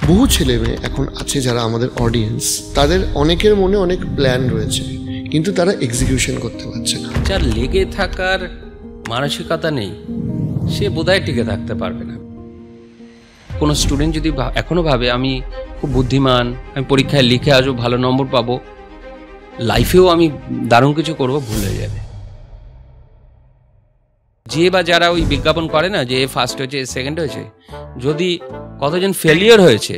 বহু ছেলে মেয়ে এখন আছে যারা আমাদের অডিয়েন্স, তাদের অনেকের মনে অনেক প্ল্যান রয়েছে, কিন্তু তারা এক্সিকিউশন করতে পারছে না। যার লেগে থাকার মানসিকতা নেই সে বোধহয় টিকে থাকতে পারবে না। কোনো স্টুডেন্ট যদি এখনো ভাবে আমি খুব বুদ্ধিমান, আমি পরীক্ষায় লিখে আসবো, ভালো নম্বর পাবো, লাইফেও আমি দারুণ কিছু করব, ভুল হয়ে যাবে। যে বা যারা ওই বিজ্ঞাপন করে না যে ফার্স্ট হয়েছে সেকেন্ড হয়েছে, যদি কতজন ফেলিয়ার হয়েছে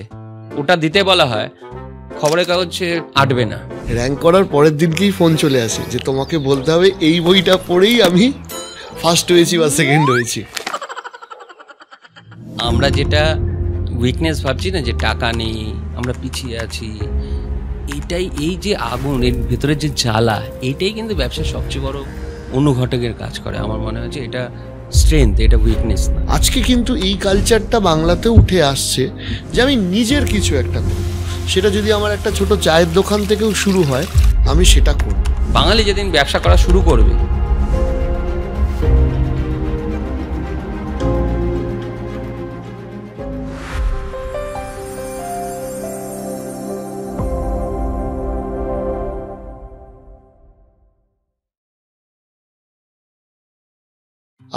ওটা দিতে বলা হয়, খবরের কাগজে আটবে না। র্যাঙ্ক করার পরের দিনকেই ফোন চলে আসে যে তোমাকে বলতে হবে এই বইটা পড়েই আমি ফার্স্ট হয়েছি বা সেকেন্ড হয়েছি। আমরা যেটা উইকনেস ভাবছি না, যে টাকা নেই, আমরা পিছিয়ে আছি, এইটাই, এই যে আগুন, এর ভেতরে যে জ্বালা, এইটাই কিন্তু ব্যবসার সবচেয়ে বড় অনুঘটকের কাজ করে। আমার মনে হয় যে এটা স্ট্রেংথ, এটা উইকনেস না। আজকে কিন্তু এই কালচারটা বাংলাতে উঠে আসছে যে আমি নিজের কিছু একটা করব, সেটা যদি আমার একটা ছোট চায়ের দোকান থেকেও শুরু হয়, আমি সেটা করব। বাঙালি যেদিন ব্যবসা করা শুরু করবে,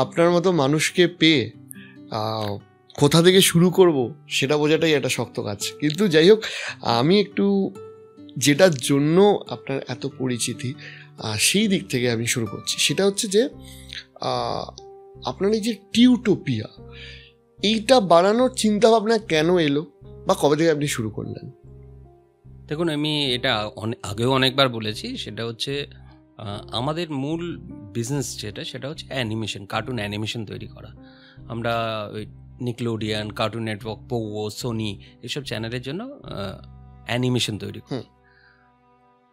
আপনার মতো মানুষকে পেয়ে কোথা থেকে শুরু করব সেটা বোঝাটাই একটা শক্ত কাজ। কিন্তু যাই হোক, আমি একটু যেটার জন্য আপনার এত পরিচিতি সেই দিক থেকে আমি শুরু করছি। সেটা হচ্ছে যে আপনার এই যে টিউটোপিয়া, এইটা বানানোর চিন্তা ভাবনা কেন এলো বা কবে থেকে আপনি শুরু করলেন? দেখুন, আমি এটা আগেও অনেকবার বলেছি, সেটা হচ্ছে আমাদের মূল বিজনেস সেটা হচ্ছে অ্যানিমেশন, কার্টুন অ্যানিমেশন তৈরি করা। আমরা ওই Nickelodeon, cartoon network, Pogo, Sony এসব চ্যানেলের জন্য অ্যানিমেশন তৈরি করি।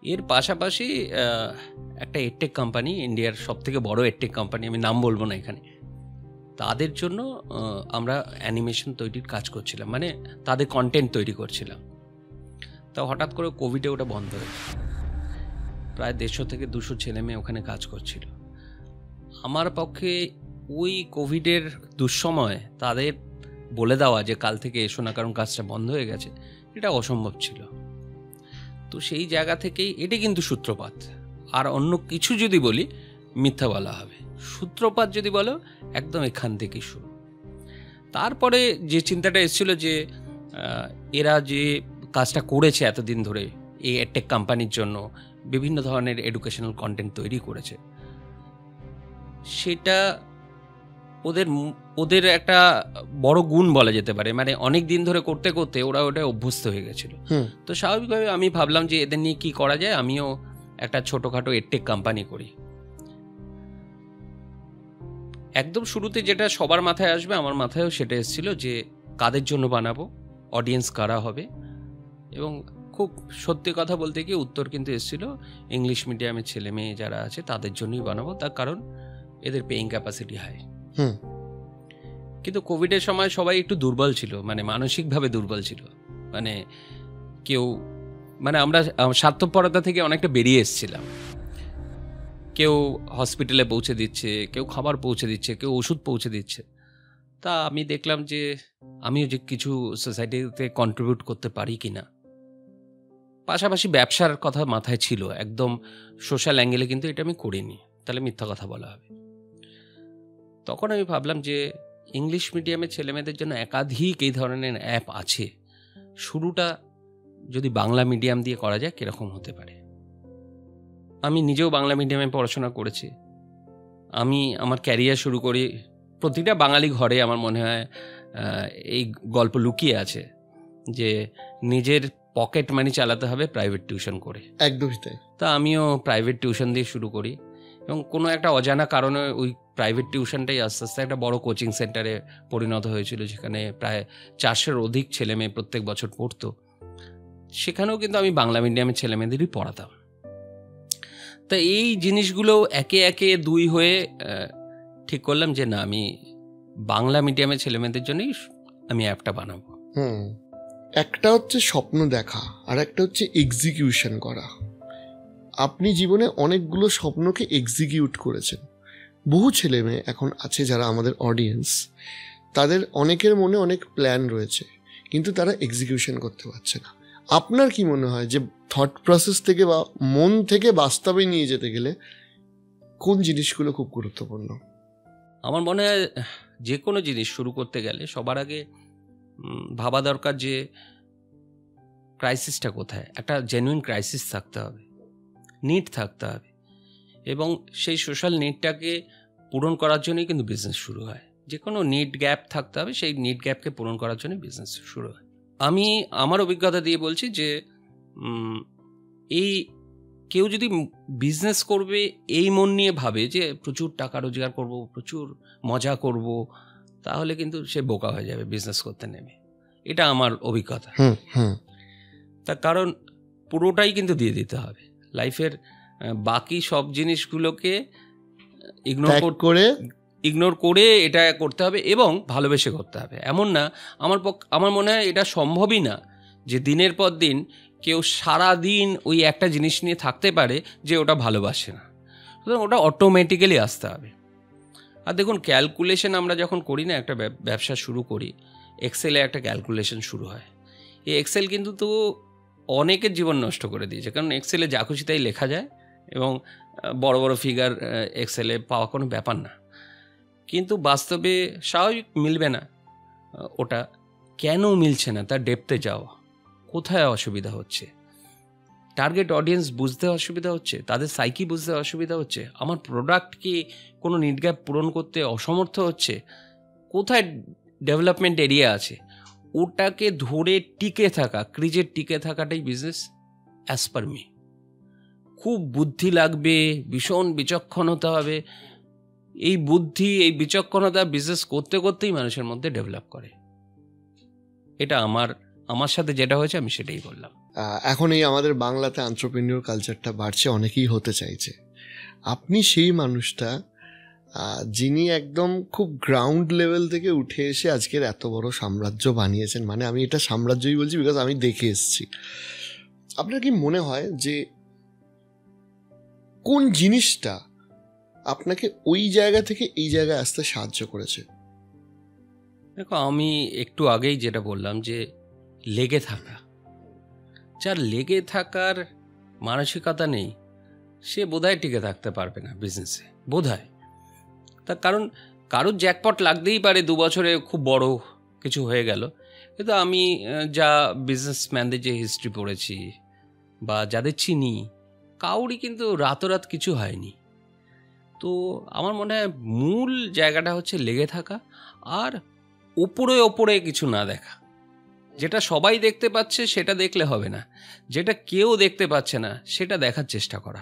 এর পাশাপাশি একটা এডটেক কোম্পানি, ইন্ডিয়ার সবথেকে বড় এডটেক কোম্পানি, আমি নাম বলবো না এখানে, তাদের জন্য আমরা অ্যানিমেশন তৈরির কাজ করছিলাম, মানে তাদের কন্টেন্ট তৈরি করছিলাম। তা হঠাৎ করে কোভিডে ওটা বন্ধ হয়ে গেল। প্রায় 150 থেকে 200 ছেলে মেয়ে ওখানে কাজ করছিল। আমার পক্ষে ওই কোভিডের দুঃসময় তাদের বলে দেওয়া যে কাল থেকে এসো না, কারণ কাজটা বন্ধ হয়ে গেছে, এটা অসম্ভব ছিল। তো সেই জায়গা থেকেই, এটা কিন্তু সূত্রপাত। আর অন্য কিছু যদি বলি মিথ্যা বলা হবে। সূত্রপাত যদি বলো, একদম এখান থেকেই শুরু। তারপরে যে চিন্তাটা এসেছিল যে এরা যে কাজটা করেছে এতদিন ধরে এই এডটেক কোম্পানির জন্য, বিভিন্ন ধরনের এডুকেশনাল কন্টেন্ট তৈরি করেছে, সেটা ওদের একটা বড় গুণ বলা যেতে পারে। মানে অনেক দিন ধরে করতে করতে ওরা ওটা অভ্যস্ত হয়ে গেছিল। তো স্বাভাবিকভাবে আমি ভাবলাম যে এদের নিয়ে কি করা যায়, আমিও একটা ছোটখাটো এডটেক কোম্পানি করি। একদম শুরুতে যেটা সবার মাথায় আসবে, আমার মাথায়ও সেটা এসেছিল যে কাদের জন্য বানাবো, অডিয়েন্স কারা হবে। এবং খুব সত্যি কথা বলতে গিয়ে উত্তর কিন্তু এসেছিল ইংলিশ মিডিয়ামের ছেলে মেয়ে যারা আছে তাদের জন্যই বানাবো, তার কারণ এদের পেইং ক্যাপাসিটি হাই। কিন্তু কোভিডের সময় সবাই একটু দুর্বল ছিল, মানে মানসিকভাবে দুর্বল ছিল। মানে কেউ, মানে আমরা স্বার্থপরতা থেকে অনেকটা বেরিয়ে এসেছিলাম। কেউ হসপিটালে পৌঁছে দিচ্ছে, কেউ খাবার পৌঁছে দিচ্ছে, কেউ ওষুধ পৌঁছে দিচ্ছে। তা আমি দেখলাম যে আমিও যে কিছু সোসাইটিতে কন্ট্রিবিউট করতে পারি কিনা। পাশাপাশি ব্যবসার কথা মাথায় ছিল, একদম সোশ্যাল অ্যাঙ্গেলে কিন্তু এটা আমি করিনি, তাহলে মিথ্যা কথা বলা হবে। তখন আমি ভাবলাম যে ইংলিশ মিডিয়ামের ছেলেমেয়েদের জন্য একাধিক এই ধরনের অ্যাপ আছে, শুরুটা যদি বাংলা মিডিয়াম দিয়ে করা যায় কীরকম হতে পারে। আমি নিজেও বাংলা মিডিয়ামে পড়াশোনা করেছি। আমি আমার ক্যারিয়ার শুরু করি, প্রতিটা বাঙালি ঘরে আমার মনে হয় এই গল্প লুকিয়ে আছে যে নিজের পকেট মানি চালাতে হবে প্রাইভেট টিউশন করে। একদমই তাই। তা আমিও প্রাইভেট টিউশন দিয়ে শুরু করি, এবং কোনো একটা অজানা কারণে ওই প্রাইভেট টিউশনটাই আস্তে আস্তে একটা বড় কোচিং সেন্টারে পরিণত হয়েছিল, যেখানে প্রায় 400-এর অধিক ছেলে মেয়ে প্রত্যেক বছর পড়তো। সেখানেও কিন্তু আমি বাংলা মিডিয়ামের ছেলে মেয়েদেরই পড়াতাম। তা এই জিনিসগুলো একে একে দুই হয়ে ঠিক করলাম যে না, আমি বাংলা মিডিয়ামের ছেলেমেয়েদের জন্যই আমি অ্যাপটা বানাবো। একটা হচ্ছে স্বপ্ন দেখা, আর একটা হচ্ছে এক্সিকিউশন করা। আপনি জীবনে অনেকগুলো স্বপ্নকে এক্সিকিউট করেছেন। বহু ছেলে মেয়ে এখন আছে যারা আমাদের অডিয়েন্স, তাদের অনেকের মনে অনেক প্ল্যান রয়েছে, কিন্তু তারা এক্সিকিউশন করতে পারছে না। আপনার কি মনে হয় যে থট প্রসেস থেকে বা মন থেকে বাস্তবে নিয়ে যেতে গেলে কোন জিনিসগুলো খুব গুরুত্বপূর্ণ? আমার মনে হয় যে কোনো জিনিস শুরু করতে গেলে সবার আগে ভাবা দরকার যে ক্রাইসিসটা কোথায়। একটা জেনুইন ক্রাইসিস থাকতে হবে, নিড থাকতে হবে, এবং সেই সোশ্যাল নিডটাকে পূরণ করার জন্যই কিন্তু বিজনেস শুরু হয়। যে কোনো নিড গ্যাপ থাকতে হবে, সেই নিড গ্যাপকে পূরণ করার জন্য বিজনেস শুরু হয়। আমি আমার অভিজ্ঞতা দিয়ে বলছি যে এই কেউ যদি বিজনেস করবে এই মন নিয়ে ভাবে যে প্রচুর টাকা রোজগার করব, প্রচুর মজা করব, তাহলে কিন্তু সে বোকা হয়ে যাবে বিজনেস করতে নেমে। এটা আমার অভিজ্ঞতা। তার কারণ পুরোটাই কিন্তু দিয়ে দিতে হবে লাইফের, বাকি সব জিনিসগুলোকে ইগনোর করে এটা করতে হবে এবং ভালোবেসে করতে হবে। এমন না, আমার মনে হয় এটা সম্ভবই না যে দিনের পর দিন কেউ সারা দিন ওই একটা জিনিস নিয়ে থাকতে পারে যে ওটা ভালোবাসে না। সুতরাং ওটা অটোমেটিক্যালি আসতে হবে। আর দেখুন, ক্যালকুলেশন আমরা যখন করি না, একটা ব্যবসা শুরু করি, এক্সেলে একটা ক্যালকুলেশন শুরু হয়। এই এক্সেল কিন্তু তো অনেকের জীবন নষ্ট করে দিয়েছে, কারণ এক্সেলে যা খুশি তাই লেখা যায় এবং বড় বড় ফিগার এক্সেলে পাওয়া কোনো ব্যাপার না। কিন্তু বাস্তবে স্বাভাবিক মিলবে না। ওটা কেন মিলছে না তার ডেপথে যাওয়া, কোথায় অসুবিধা হচ্ছে, টার্গেট অডিয়েন্স বুঝতে অসুবিধা হচ্ছে, তাদের সাইকি বুঝতে অসুবিধা হচ্ছে, আমার প্রোডাক্ট কি কোনো নিড গ্যাপ পূরণ করতে অসমর্থ হচ্ছে, কোথায় ডেভেলপমেন্ট এরিয়া আছে, ওটাকে ধরে টিকে থাকা, ক্রিজে টিকে থাকাটাই বিজনেস অ্যাজ পার মি। খুব বুদ্ধি লাগবে, ভীষণ বিচক্ষণ হতে হবে। এই বুদ্ধি, এই বিচক্ষণতা বিজনেস করতে করতেই মানুষের মধ্যে ডেভেলপ করে। এটা আমার সাথে যেটা হয়েছে আমি সেটাই বললাম। এখন এই আমাদের বাংলাতে এন্টারপ্রেনিউর কালচারটা বাড়ছে, অনেকেই হতে চাইছে। আপনি সেই মানুষটা যিনি একদম খুব গ্রাউন্ড লেভেল থেকে উঠে এসে আজকের এত বড় সাম্রাজ্য বানিয়েছেন। মানে আমি এটা সাম্রাজ্যই বলছি বিকজ আমি দেখে এসেছি। আপনার কি মনে হয় যে কোন জিনিসটা আপনাকে ওই জায়গা থেকে এই জায়গায় আসতে সাহায্য করেছে? দেখো, আমি একটু আগেই যেটা বললাম যে লেগে থাকা, যার লেগে থাকার মানসিকতা নেই সে বোধহয় টিকে থাকতে পারবে না বিজনেসে, বোধহয়। তার কারণ কারোর জ্যাকপট লাগতেই পারে, 2 বছরে খুব বড় কিছু হয়ে গেল। কিন্তু আমি যা বিজনেসম্যানদের যে হিস্ট্রি পড়েছি বা যাদের চিনি, কাউরই কিন্তু রাতোরাত কিছু হয়নি। তো আমার মনে হয় মূল জায়গাটা হচ্ছে লেগে থাকা আর ওপরে ওপরে কিছু না দেখা। যেটা সবাই দেখতে পাচ্ছে সেটা দেখলে হবে না, যেটা কেউ দেখতে পাচ্ছে না সেটা দেখার চেষ্টা করা,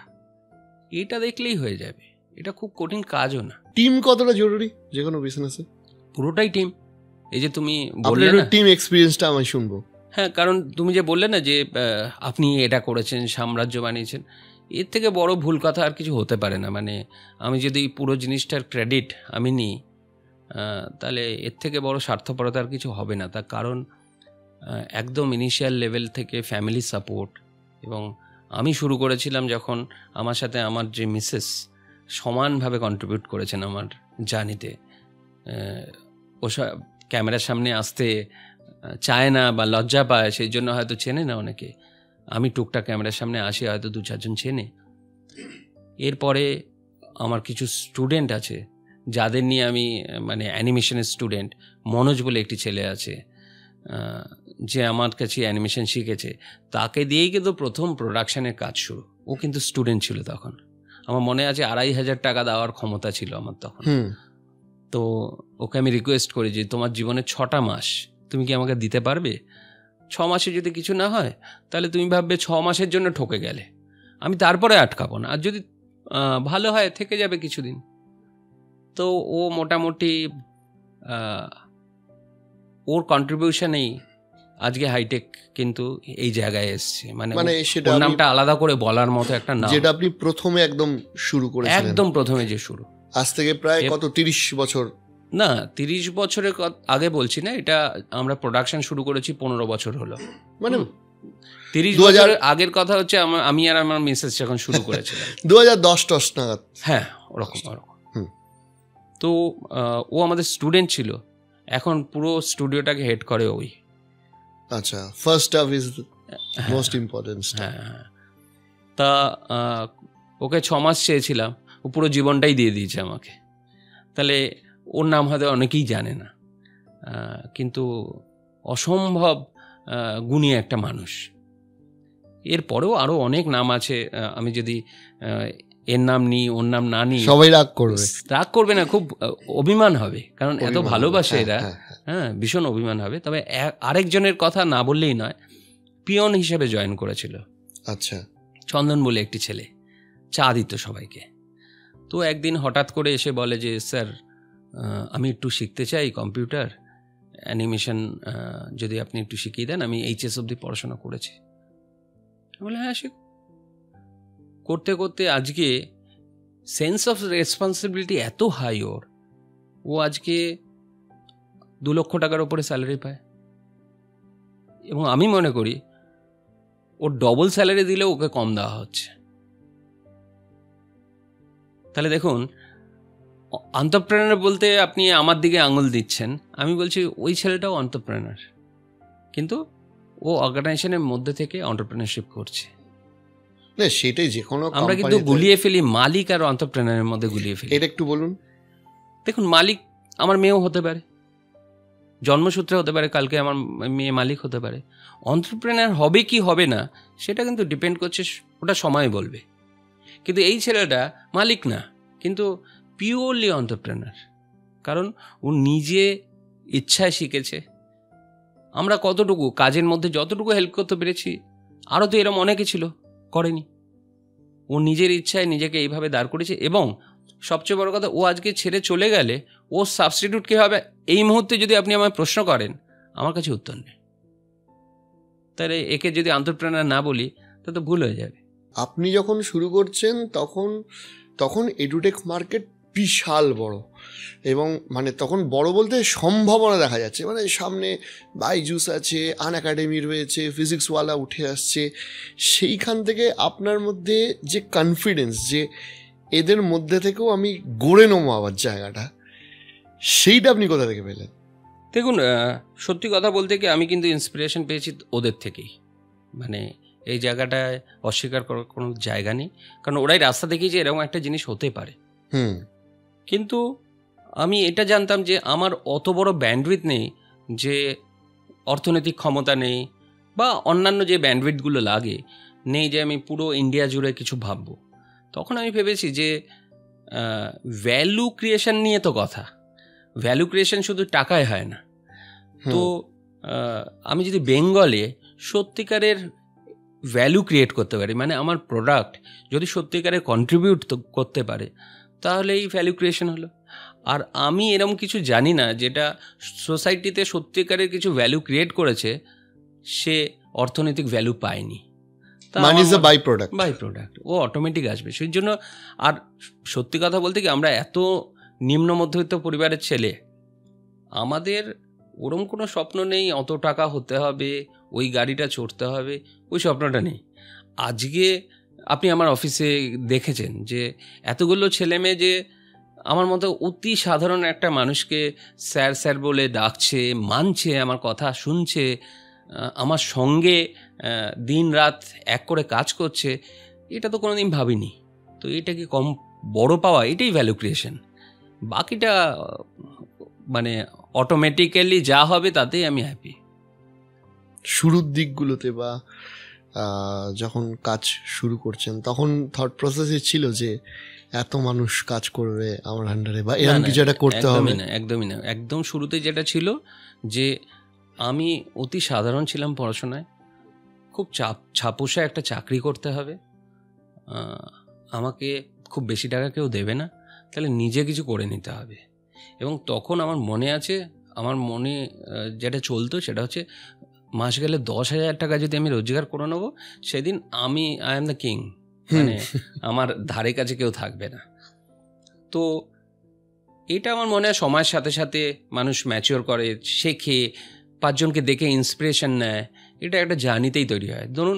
এটা দেখলেই হয়ে যাবে। এটা খুব কঠিন কাজও না। টিম কতটা জরুরি যে কোনো বিজনেসে? পুরোটাই টিম। এই যে তুমি বললে না, টিম এক্সপেরিয়েন্সটা আমি শুনবো। হ্যাঁ, কারণ তুমি যে বললে না যে আপনি এটা করেছেন, সাম্রাজ্য বানিয়েছেন, এর থেকে বড় ভুল কথা আর কিছু হতে পারে না। মানে আমি যদি পুরো জিনিসটার ক্রেডিট আমি নিই, তাহলে এর থেকে বড় স্বার্থপরতা আর কিছু হবে না। তার কারণ একদম ইনিশিয়াল লেভেল থেকে ফ্যামিলি সাপোর্ট, এবং আমি শুরু করেছিলাম যখন আমার সাথে আমার যে মিসেস সমানভাবে কন্ট্রিবিউট করেছেন আমার জার্নিতে। ও ক্যামেরার সামনে আসতে চায় না বা লজ্জা পায়, সেই জন্য হয়তো চেনে না অনেকে। আমি টুকটাক ক্যামেরার সামনে আসি, হয়তো 2-4 জন চেনে। এরপরে আমার কিছু স্টুডেন্ট আছে যাদের নিয়ে আমি, মানে অ্যানিমেশনের স্টুডেন্ট মনোজ বলে একটি ছেলে আছে যে আমার কাছে অ্যানিমেশন শিখেছে, তাকে দিয়েই কিন্তু প্রথম প্রোডাকশানের কাজ শুরু। ও কিন্তু স্টুডেন্ট ছিল তখন, আমার মনে আছে 2,500 টাকা দেওয়ার ক্ষমতা ছিল আমার তখন। তো ওকে আমি রিকোয়েস্ট করি যে তোমার জীবনে 6টা মাস তুমি কি আমাকে দিতে পারবে? 6 মাসে যদি কিছু না হয় তাহলে তুমি ভাববে 6 মাসের জন্য ঠকে গেলে, আমি তারপরে আটকাবো না, আর যদি ভালো হয় থেকে যাবে কিছুদিন। তো ও মোটামুটি ওর কন্ট্রিবিউশনেই আজকে হাইটেক কিন্তু এই জায়গায় এসছে। মানে সেটা নামটা আলাদা করে বলার মতো একটা নাম, যেটা আপনি প্রথমে একদম শুরু করেছিলেন। একদম প্রথমে যে শুরু, আজ থেকে প্রায় কত 30 বছর? না, 30 বছরের আগে বলছি না, এটা আমরা প্রোডাকশন শুরু করেছি 15 বছর হলো। মানে 30 বছরের আগের কথা হচ্ছে আমি আর আমার মিসেস যখন শুরু করেছিলাম 2010 নাগাদ। হ্যাঁ, ওরকম। তো ও আমাদের স্টুডেন্ট ছিল, এখন পুরো স্টুডিওটাকে হেড করে ওই। আচ্ছা, first staff is most important. হ্যাঁ, তা ওকে 6 মাস চেয়েছিলাম, ও পুরো জীবনটাই দিয়ে দিয়েছে আমাকে। তাহলে ওর নাম হয়তো অনেকেই জানে না, কিন্তু অসম্ভব গুণী একটা মানুষ। এরপরেও আরও অনেক নাম আছে, আমি যদি এর নাম নিই ওর নাম না নিই সবাই রাগ করবে না, খুব অভিমান হবে, কারণ এত ভালোবাসে এরা। হ্যাঁ, ভীষণ অভিমান হবে। তবে আরেকজনের কথা না বললেই নয়, পিয়ন হিসেবে জয়েন করেছিল। আচ্ছা, চন্দন বলে একটি ছেলে, চা দিত সবাইকে। তো একদিন হঠাৎ করে এসে বলে যে, স্যার আমি একটু শিখতে চাই কম্পিউটার অ্যানিমেশন, যদি আপনি একটু শিখিয়ে দেন, আমি এইচএস অবধি পড়াশোনা করেছি। বলে হ্যাঁ শিখ। করতে করতে আজকে সেন্স অফ রেসপন্সিবিলিটি এত হাই ওর, ও আজকে 2 লক্ষ টাকার উপরে স্যালারি পায়। এবং আমি মনে করি ওর ডবল স্যালারি দিলেও ওকে কম দেওয়া হচ্ছে। তাহলে দেখুন, এন্টারপ্রেনার বলতে আপনি আমার দিকে আঙুল দিচ্ছেন, আমি বলছি ওই ছেলেটাও এন্টারপ্রেনার, কিন্তু ও অর্গানাইজেশনের মধ্যে থেকে এন্টারপ্রেনারশিপ করছে। না, সেটাই যে কোনো আমরা কিন্তু গুলিয়ে ফেলি মালিক আর এন্টারপ্রেনারের মধ্যে গুলিয়ে ফেলি। এটা একটু বলুন। দেখুন, মালিক আমার মেয়েও হতে পারে, জন্মসূত্রে হতে পারে, কালকে আমার মেয়ে মালিক হতে পারে। এন্টারপ্রেনার হবে কি হবে না সেটা কিন্তু ডিপেন্ড করছে, ওটা সময় বলবে। কিন্তু এই ছেলেটা মালিক না, কিন্তু পিওরলি এন্টারপ্রেনার, কারণ ও নিজে ইচ্ছায় শিখেছে। আমরা কতটুকু কাজের মধ্যে যতটুকু হেল্প করতে পেরেছি, আরও তো এরকম অনেকে ছিল করেনি, ও নিজের ইচ্ছায় নিজেকে এইভাবে দাঁড় করেছে। এবং সবচেয়ে বড় কথা, ও আজকে ছেড়ে চলে গেলে ও সাবস্টিটিউট কে হবে এই মুহূর্তে যদি আপনি আমায় প্রশ্ন করেন, আমার কাছে উত্তর নেই। তাহলে একে যদি এন্টারপ্রেনার না বলি তা তো ভুল হয়ে যাবে। আপনি যখন শুরু করছেন তখন এডুটেক মার্কেট বিশাল বড়, এবং মানে তখন বড় বলতে সম্ভাবনা দেখা যাচ্ছে, মানে সামনে বাইজুস আছে, আনএকাডেমি রয়েছে, ফিজিক্সওয়ালা উঠে আসছে। সেইখান থেকে আপনার মধ্যে যে কনফিডেন্স, যে এদের মধ্যে থেকেও আমি গড়ে নেবো আবার জায়গাটা, সেইটা আপনি কোথা থেকে পেলেন? দেখুন, সত্যি কথা বলতে কি, আমি কিন্তু ইন্সপিরেশন পেয়েছি ওদের থেকেই। মানে এই জায়গাটায় অস্বীকার করার কোনো জায়গা নেই, কারণ ওরাই রাস্তা দেখিয়েছে এরকম একটা জিনিস হতে পারে। কিন্তু আমি এটা জানতাম যে আমার অত বড় ব্যান্ডউইথ নেই, যে অর্থনৈতিক ক্ষমতা নেই, বা অন্যান্য যে ব্যান্ডউইথগুলো লাগে নেই, যে আমি পুরো ইন্ডিয়া জুড়ে কিছু ভাববো। তখন আমি ভেবেছি যে ভ্যালু ক্রিয়েশন নিয়ে তো কথা, ভ্যালু ক্রিয়েশন শুধু টাকায় হয় না। তো আমি যদি বেঙ্গলে সত্যিকারের ভ্যালু ক্রিয়েট করতে পারি, মানে আমার প্রোডাক্ট যদি সত্যিকারের কন্ট্রিবিউট করতে পারে, তাহলে এই ভ্যালু ক্রিয়েশন হলো। আর আমি এরকম কিছু জানি না যেটা সোসাইটিতে সত্যিকারের কিছু ভ্যালু ক্রিয়েট করেছে, সে অর্থনৈতিক ভ্যালু পায়নি। বাই প্রোডাক্ট ও অটোমেটিক আসবে। সেই জন্য, আর সত্যি কথা বলতে কি, আমরা এত নিম্ন মধ্যবিত্ত পরিবারের ছেলে, আমাদের ওরম কোনো স্বপ্ন নেই অত টাকা হতে হবে, ওই গাড়িটা চড়তে হবে, ওই স্বপ্নটা নেই। আজকে আপনি আমার অফিসে দেখেছেন যে এতগুলো ছেলে মেয়ে যে আমার মতো অতি সাধারণ একটা মানুষকে স্যার স্যার বলে ডাকছে, মানছে, আমার কথা শুনছে, আমার সঙ্গে দিন রাত এক করে কাজ করছে, এটা তো কোনোদিন ভাবিনি। তো এটা কি কম বড় পাওয়া? এটাই ভ্যালু ক্রিয়েশন। বাকিটা মানে অটোমেটিক্যালি যা হবে তাতেই আমি হ্যাপি। শুরুর দিকগুলোতে বা যখন কাজ শুরু করছেন, তখন থট প্রসেসে ছিল যে এত মানুষ কাজ করবে আমার আন্ডারে, বা এরকম কিছু একটা করতে হবে? একদমই না। একদম শুরুতে যেটা ছিল যে আমি অতি সাধারণ ছিলাম পড়াশোনায়, খুব ছাপোষা একটা চাকরি করতে হবে, আমাকে খুব বেশি টাকা কেউ দেবে না, তাহলে নিজে কিছু করে নিতে হবে। এবং তখন আমার মনে আছে, আমার মনে যেটা চলতো সেটা হচ্ছে, মাস গেলে 10,000 টাকা যদি আমি রোজগার করে নেবো, সেদিন আই এম দ্য কিং, মানে আমার ধারে কাছে কেউ থাকবে না। তো এটা আমার মনে হয় সময়ের সাথে সাথে মানুষ ম্যাচিওর করে, শেখে, 5 জনকে দেখে ইন্সপিরেশন নেয়, এটা একটা জার্নিতেই তৈরি হয়। ধরুন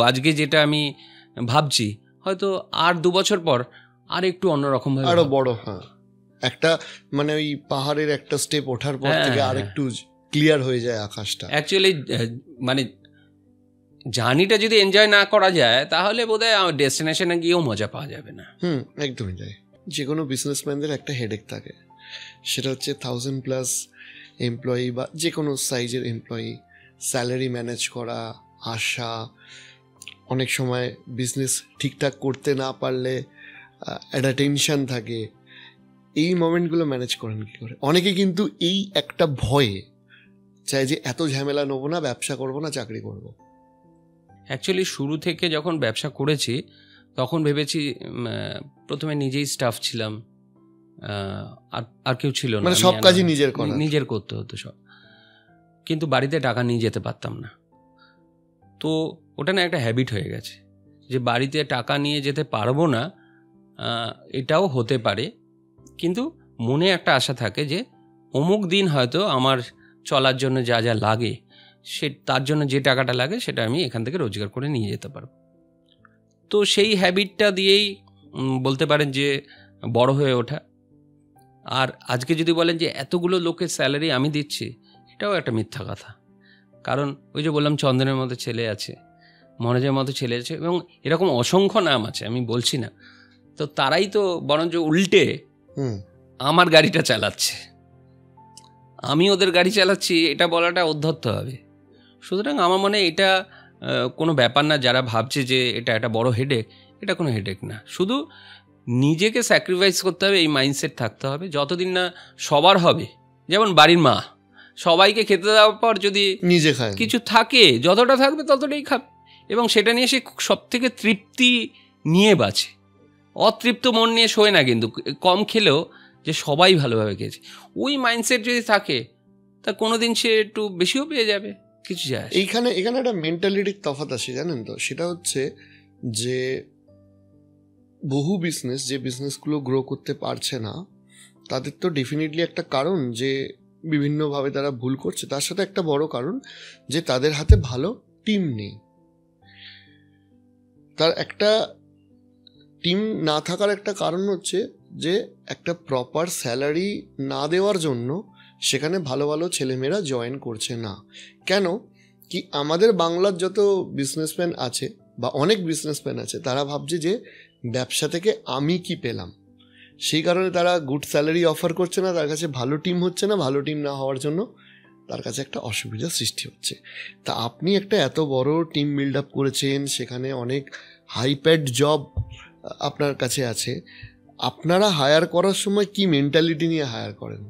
আজকে যেটা আমি ভাবছি, হয়তো আর 2 বছর পর আর একটু অন্যরকম ভাবে, আরো বড়, একটা মানে ওই পাহাড়ের একটা স্টেপ ওঠার পর থেকে আর একটু ক্লিয়ার হয়ে যায় আকাশটা। অ্যাকচুয়ালি মানে জার্নিটা যদি এনজয় না করা যায় তাহলে বোধহয় ডেস্টিনেশনে গিয়েও মজা পাওয়া যাবে না। একদমই তাই। যে কোনো বিজনেসম্যানদের একটা হেডেক থাকে, সেটা হচ্ছে 1000+ এমপ্লয়ি বা যে কোনো সাইজের এমপ্লয়ি, স্যালারি ম্যানেজ করা, আসা, অনেক সময় বিজনেস ঠিকঠাক করতে না পারলে একটা টেনশন থাকে। এই মোমেন্টগুলো ম্যানেজ করেন কী করে? অনেকে কিন্তু এই একটা ভয়ে চায় যে এত ঝামেলা নেবো না, ব্যবসা করবো না, চাকরি করবো। অ্যাকচুয়ালি শুরু থেকে যখন ব্যবসা করেছি তখন ভেবেছি প্রথমে নিজেই স্টাফ ছিলাম, আর কেউ ছিল না, মানে সব কাজই নিজের করতে হতো সব, কিন্তু বাড়িতে টাকা নিয়ে যেতে পারতাম না। তো ওটা না একটা হ্যাবিট হয়ে গেছে যে বাড়িতে টাকা নিয়ে যেতে পারবো না, এটাও হতে পারে, কিন্তু মনে একটা আশা থাকে যে অমুক দিন হয়তো আমার চলার জন্য যা যা লাগে তার জন্য যে টাকাটা লাগে সেটা আমি এখান থেকে রোজগার করে নিয়ে যেতে পারবো। তো সেই হ্যাবিটটা দিয়েই বলতে পারেন যে বড় হয়ে ওঠা। আর আজকে যদি বলেন যে এতগুলো লোকের স্যালারি আমি দিচ্ছি, এটাও একটা মিথ্যা কথা। কারণ ওই যে বললাম চন্দনের মতো ছেলে আছে, মনোজের মতো ছেলে আছে, এবং এরকম অসংখ্য নাম আছে, আমি বলছি না। তো তারাই তো বরঞ্চ উল্টে আমার গাড়িটা চালাচ্ছে, আমি ওদের গাড়ি চালাচ্ছি, এটা বলাটা অধ্যত্ত হবে। সুতরাং আমার মনে হয় এটা কোনো ব্যাপার না। যারা ভাবছে যে এটা একটা বড় হেডেক, এটা কোনো হেডেক না। শুধু নিজেকে স্যাক্রিফাইস করতে হবে, এই মাইন্ডসেট থাকতে হবে। যতদিন না সবার হবে, যেমন বাড়ির মা সবাইকে খেতে দেওয়ার পর যদি নিজে খায় কিছু থাকে, যতটা থাকবে ততটাই খাবে, এবং সেটা নিয়ে সে সব থেকে তৃপ্তি নিয়ে বাঁচে। অতৃপ্ত মন নিয়ে শোয় না, কিন্তু কম খেলেও যে সবাই ভালোভাবে খেয়েছে, ওই মাইন্ডসেট যদি থাকে তা কোনোদিন সে একটু বেশিও পেয়ে যাবে, কিছু যায়। এখানে একটা মেন্টালিটির তফাৎ আসে, জানেন তো? সেটা হচ্ছে যে বহু যে বিজনেসগুলো গ্রো করতে পারছে না, তাদের তো ডেফিনেটলি একটা কারণ যে বিভিন্নভাবে তারা ভুল করছে। তার সাথে একটা বড় কারণ যে তাদের হাতে ভালো টিম নেই। তার একটা টিম না থাকার একটা কারণ হচ্ছে যে একটা প্রপার স্যালারি না দেওয়ার জন্য সেখানে ভালো ভালো ছেলেমেয়েরা জয়েন করছে না। কেন কি আমাদের বাংলার যত বিজনেসম্যান আছে বা অনেক বিজনেসম্যান আছে, তারা ভাবছে যে ব্যবসা থেকে আমি কি পেলাম, সেই কারণে তারা গুড স্যালারি অফার করছে না, তার কাছে ভালো টিম হচ্ছে না, ভালো টিম না হওয়ার জন্য তার কাছে একটা অসুবিধার সৃষ্টি হচ্ছে। তা আপনি একটা এত বড় টিম বিল্ড আপ করেছেন, সেখানে অনেক হাইপ্যাড জব আপনার কাছে আছে, আপনারা হায়ার করার সময় কি মেন্টালিটি নিয়ে হায়ার করেন?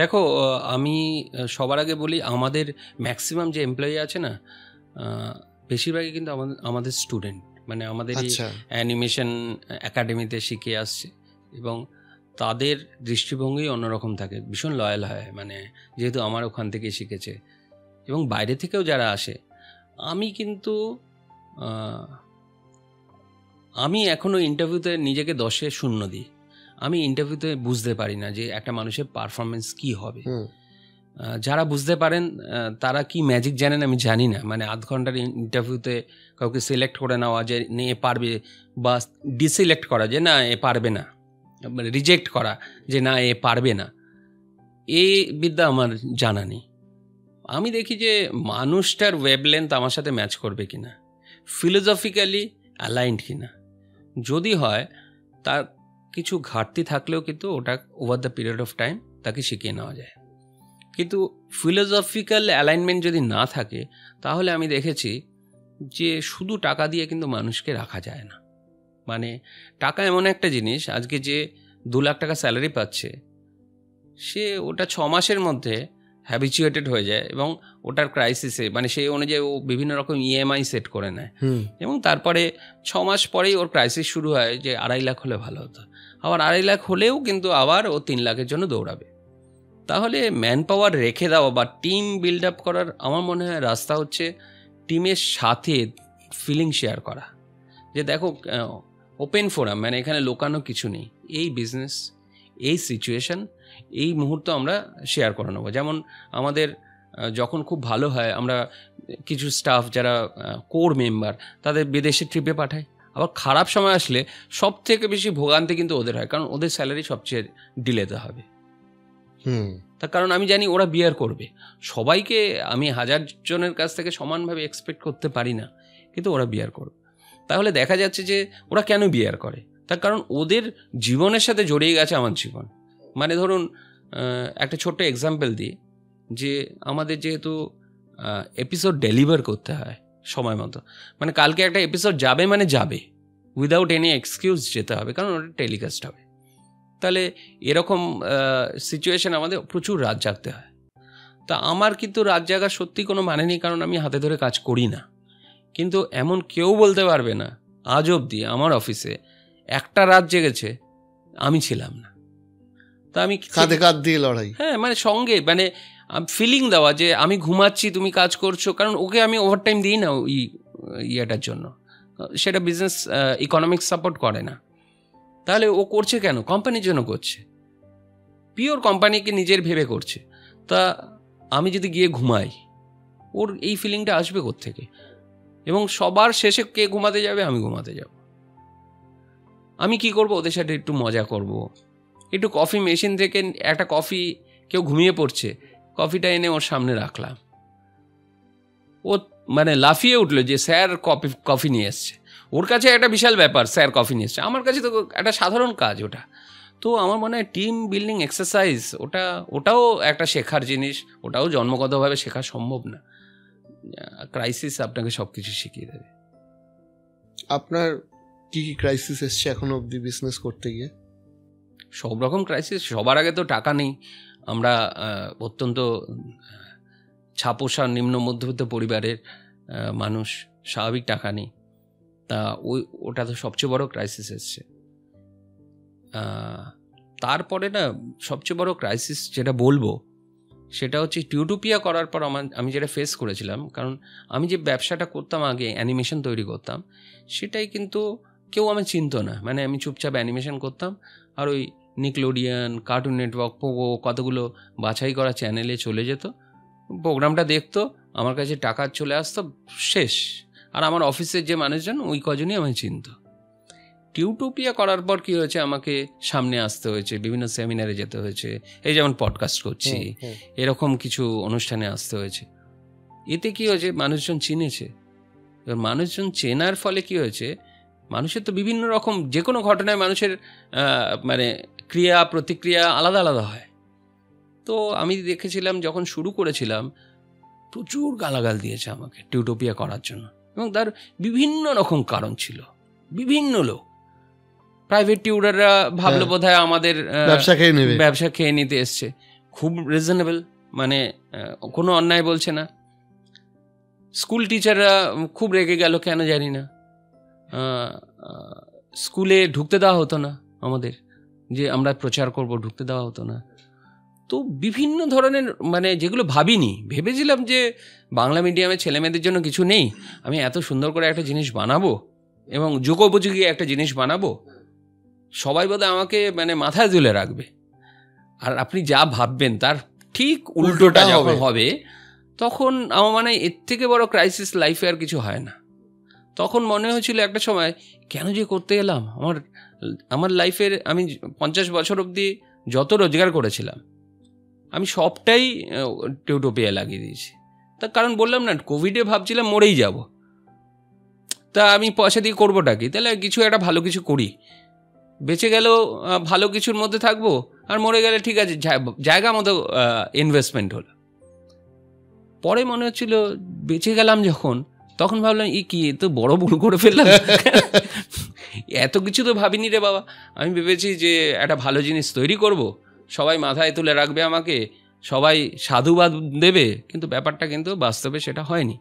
দেখো, আমি সবার আগে বলি, আমাদের ম্যাক্সিমাম যে এমপ্লয়ি আছে না, বেশিরভাগই কিন্তু আমাদের স্টুডেন্ট, মানে আমাদের অ্যানিমেশন একাডেমিতে শিখে আসছে, এবং তাদের দৃষ্টিভঙ্গি অন্যরকম থাকে, ভীষণ লয়াল হয়, মানে যেহেতু আমার ওখান থেকে শিখেছে। এবং বাইরে থেকেও যারা আসে, আমি এখনও ইন্টারভিউতে নিজেকে 10-এ 0 দিই। আমি ইন্টারভিউতে বুঝতে পারি না যে একটা মানুষের পারফরমেন্স কি হবে। যারা বুঝতে পারেন তারা কি ম্যাজিক জানেন আমি জানি না, মানে আধ ঘন্টার ইন্টারভিউতে কাউকে সিলেক্ট করে নেওয়া যে এ পারবে, বা ডিসিলেক্ট করা যে না এ পারবে না, রিজেক্ট করা যে না এ পারবে না, এই বিদ্যা আমার জানা নেই। আমি দেখি যে মানুষটার ওয়েভলেন্থ আমার সাথে ম্যাচ করবে কিনা, ফিলোসফিক্যালি অ্যালাইন্ড কিনা। যদি হয় তার কিছু ঘাটতি থাকলেও কিন্তু ওটা over the period of time তাকে শিখিয়ে নেওয়া যায়। কিন্তু ফিলোসফিক্যাল অ্যালাইনমেন্ট যদি না থাকে, তাহলে আমি দেখেছি যে শুধু টাকা দিয়ে কিন্তু মানুষকে রাখা যায় না। মানে টাকা এমন একটা জিনিস, আজকে যে 2 লাখ টাকা স্যালারি পাচ্ছে, সে ওটা 6 মাসের মধ্যে হ্যাবিচুয়েটেড হয়ে যায়, এবং ওটার ক্রাইসিসে মানে সেই অনুযায়ী ও বিভিন্ন রকম ইএমআই সেট করে নেয়, এবং তারপরে 6 মাস পরেই ওর ক্রাইসিস শুরু হয় যে 2.5 লাখ হলে ভালো হতো। আবার 2.5 লাখ হলেও কিন্তু আবার ও 3 লাখের জন্য দৌড়াবে। তাহলে ম্যান পাওয়ার রেখে দেওয়া বা টিম বিল্ড আপ করার আমার মনে হয় রাস্তা হচ্ছে টিমের সাথে ফিলিং শেয়ার করা, যে দেখো ওপেন ফোরাম, মানে এখানে লোকানো কিছু নেই, এই বিজনেস, এই সিচুয়েশন, এই মুহূর্ত আমরা শেয়ার করে নেবো। যেমন আমাদের যখন খুব ভালো হয়, আমরা কিছু স্টাফ যারা কোর মেম্বার তাদের বিদেশে ট্রিপে পাঠাই। আবার খারাপ সময় আসলে সব থেকে বেশি ভোগান্তি কিন্তু ওদের হয়, কারণ ওদের স্যালারি সবচেয়ে ডিলেতে হবে। তার কারণ আমি জানি ওরা বিয়ার করবে। সবাইকে আমি 1000 জনের কাছ থেকে সমানভাবে এক্সপেক্ট করতে পারি না, কিন্তু ওরা বিয়ার করবে। তাহলে দেখা যাচ্ছে যে ওরা কেন বিয়ার করে, তার কারণ ওদের জীবনের সাথে জড়িয়ে গেছে আমার জীবন। মানে ধরুন একটা ছোট্ট এক্সাম্পল দিই, যে আমাদের যেহেতু এপিসোড ডেলিভার করতে হয় সময় মতো, মানে কালকে একটা এপিসোড যাবে মানে যাবে, উইদাউট এনি এক্সকিউজ যেতে হবে, কারণ ওটা টেলিকাস্ট হবে। তাহলে এরকম সিচুয়েশন আমাদের প্রচুর রাত জাগতে হয়। তা আমার কিন্তু রাত জাগার সত্যি কোনো মানে নেই, কারণ আমি হাতে ধরে কাজ করি না। কিন্তু এমন কেউ বলতে পারবে না আজ অবধি আমার অফিসে একটা রাত জেগেছে আমি ছিলাম না। তা আমি কাঁধে কাঁধ দিয়ে লড়াই, হ্যাঁ, মানে সঙ্গে, মানে ফিলিং দেওয়া যে আমি ঘুমাচ্ছি তুমি কাজ করছো, কারণ ওকে আমি ওভারটাইম দিই না ওই ইয়েটার জন্য, সেটা বিজনেস ইকোনমিক্স সাপোর্ট করে না। তাহলে ও করছে কেন? কোম্পানির জন্য করছে, পিওর কোম্পানিকে নিজের ভেবে করছে। তা আমি যদি গিয়ে ঘুমাই, ওর এই ফিলিংটা আসবে কোত্থেকে? এবং সবার শেষে কে ঘুমাতে যাবে? আমি ঘুমাতে যাব। আমি কি করব? ওদের সাথে একটু মজা করব, একটু কফি মেশিন থেকে একটা কফি, কেউ ঘুমিয়ে পড়ছে, কফিটা এনে ওর সামনে রাখলাম, ও মানে লাফিয়ে উঠলো যে স্যার কফি নিয়ে এসছে। ওর কাছে একটা বিশাল ব্যাপার, স্যার কফি নিয়ে এসছে, আমার কাছে তো একটা সাধারণ কাজ ওটা। তো আমার মনে হয় টিম বিল্ডিং এক্সারসাইজ ওটাও একটা শেখার জিনিস, ওটাও জন্মগতভাবে শেখা সম্ভব না। ক্রাইসিস আপনাকে সব কিছু শিখিয়ে দেবে। আপনার কি কি ক্রাইসিস এসছে এখনো অবধি বিজনেস করতে গিয়ে? সব রকম ক্রাইসিস। সবার আগে তো টাকা নেই, আমরা অত্যন্ত ছাপোষা নিম্ন মধ্যবিত্ত পরিবারের মানুষ, স্বাভাবিক টাকা নেই। তা ওটা তো সবচেয়ে বড় ক্রাইসিস এসছে। তারপরে না সবচেয়ে বড় ক্রাইসিস যেটা বলবো সেটা হচ্ছে টিউটোপিয়া করার পর আমি যেটা ফেস করেছিলাম, কারণ আমি যে ব্যবসাটা করতাম আগে, অ্যানিমেশন তৈরি করতাম, সেটাই কিন্তু কেউ আমি চিনতো না। মানে আমি চুপচাপ অ্যানিমেশন করতাম, আর ওই নিকলোডিয়ান, কার্টুন নেটওয়ার্ক, পোগো, কতগুলো বাছাই করা চ্যানেলে চলে যেত, প্রোগ্রামটা দেখতো, আমার কাছে টাকা চলে আসতো, শেষ। আর আমার অফিসের যে মানুষজন ওই কজনই আমায় চিনত। টিউটোপিয়া করার পর কি হয়েছে, আমাকে সামনে আসতে হয়েছে, বিভিন্ন সেমিনারে যেতে হয়েছে, এই যেমন পডকাস্ট করছি, এরকম কিছু অনুষ্ঠানে আসতে হয়েছে। এতে কি হয়েছে, মানুষজন চিনেছে। এবার মানুষজন চেনার ফলে কি হয়েছে, মানুষের তো বিভিন্ন রকম, যে কোনো ঘটনায় মানুষের মানে ক্রিয়া প্রতিক্রিয়া আলাদা আলাদা হয়। তো আমি দেখেছিলাম যখন শুরু করেছিলাম, প্রচুর গালাগাল দিয়েছে আমাকে টিউটোপিয়া করার জন্য, এবং তার বিভিন্ন রকম কারণ ছিল। বিভিন্ন লোক, প্রাইভেট টিউটাররা ভাবলো বোধহয় আমাদের ব্যবসা খেয়ে নিতে এসছে, খুব রিজনেবল, মানে কোনো অন্যায় বলছে না। স্কুল টিচাররা খুব রেগে গেল, কেন জানি না, স্কুলে ঢুকতে দেওয়া হতো না আমাদের, যে আমরা প্রচার করব, ঢুকতে দেওয়া হতো না। তো বিভিন্ন ধরনের, মানে যেগুলো ভাবিনি, ভেবেছিলাম যে বাংলা মিডিয়ামে ছেলেমেয়েদের জন্য কিছু নেই, আমি এত সুন্দর করে একটা জিনিস বানাবো এবং যুগোপযোগী একটা জিনিস বানাবো, সবাই বোধহয় আমাকে মানে মাথায় তুলে রাখবে। আর আপনি যা ভাববেন তার ঠিক উল্টোটা যখন হবে, তখন আমার মানে এর থেকে বড় ক্রাইসিস লাইফে আর কিছু হয় না। তখন মনে হয়েছিল একটা সময়, কেন যে করতে এলাম? আমার লাইফের, আমি 50 বছর অবধি যত রোজগার করেছিলাম, আমি সবটাই টিউটোপিয়া লাগিয়ে দিয়েছি। তার কারণ বললাম না, কোভিডে ভাবছিলাম মরেই যাব, তা আমি পয়সা দিয়ে করবোটা কি? তাহলে কিছু একটা ভালো কিছু করি, বেঁচে গেলেও ভালো কিছুর মধ্যে থাকবো, আর মরে গেলে ঠিক আছে, জায়গা মতো ইনভেস্টমেন্ট হলো। পরে মনে হচ্ছিল বেঁচে গেলাম যখন, তখন ভাবলাম কি তো বড় ভুল করে ফেললাম, এত কিছু তো ভাবিনি রে বাবা। আমি ভেবেছি যে একটা ভালো জিনিস তৈরি করব, সবাই মাথায় তুলে রাখবে আমাকে, সবাই সাধুবাদ দেবে, কিন্তু ব্যাপারটা কিন্তু বাস্তবে সেটা হয়নি।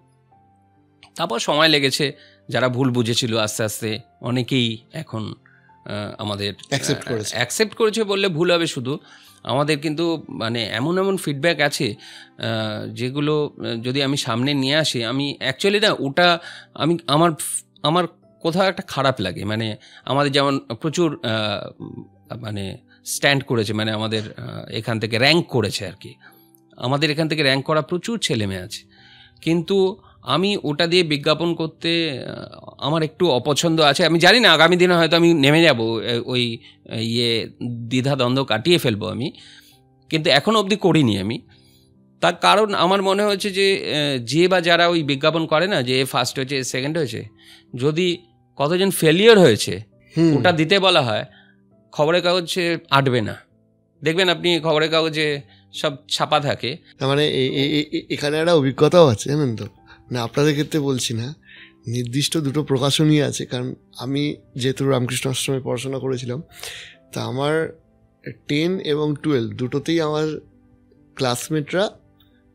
তারপর সময় লেগেছে, যারা ভুল বুঝেছিল আস্তে আস্তে অনেকেই এখন আমাদের অ্যাকসেপ্ট করেছে বললে ভুল হবে, শুধু আমাদের কিন্তু মানে এমন এমন ফিডব্যাক আছে যেগুলো যদি আমি সামনে নিয়ে আসি, আমি অ্যাকচুয়ালি না ওটা আমি আমার কোথাও একটা খারাপ লাগে। মানে আমাদের যেমন প্রচুর মানে স্ট্যান্ড করেছে, মানে আমাদের এখান থেকে র্যাঙ্ক করেছে আর কি, আমাদের এখান থেকে র্যাঙ্ক করা প্রচুর ছেলে মেয়ে আছে, কিন্তু আমি ওটা দিয়ে বিজ্ঞাপন করতে আমার একটু অপছন্দ আছে। আমি জানি না, আগামী দিনে হয়তো আমি নেমে যাব, ওই দ্বিধাদ্বন্দ্ব কাটিয়ে ফেলবো আমি, কিন্তু এখনও অবধি করিনি আমি। তার কারণ আমার মনে হয়েছে যে বা যারা ওই বিজ্ঞাপন করে না, যে এ ফার্স্ট হয়েছে, এ সেকেন্ড হয়েছে, যদি কতজন ফেলিওর হয়েছে ওটা দিতে বলা হয়, খবরের কাগজে আঁটবে না। দেখবেন আপনি খবরের কাগজে সব ছাপা থাকে। মানে এখানে একটা অভিজ্ঞতাও আছে জানেন তো, না আপনাদের ক্ষেত্রে বলছি না, নির্দিষ্ট দুটো প্রকাশনী আছে। কারণ আমি যেহেতু রামকৃষ্ণ আশ্রমে পড়াশোনা করেছিলাম, তা আমার 10 এবং 12 দুটোতেই আমার ক্লাসমেটরা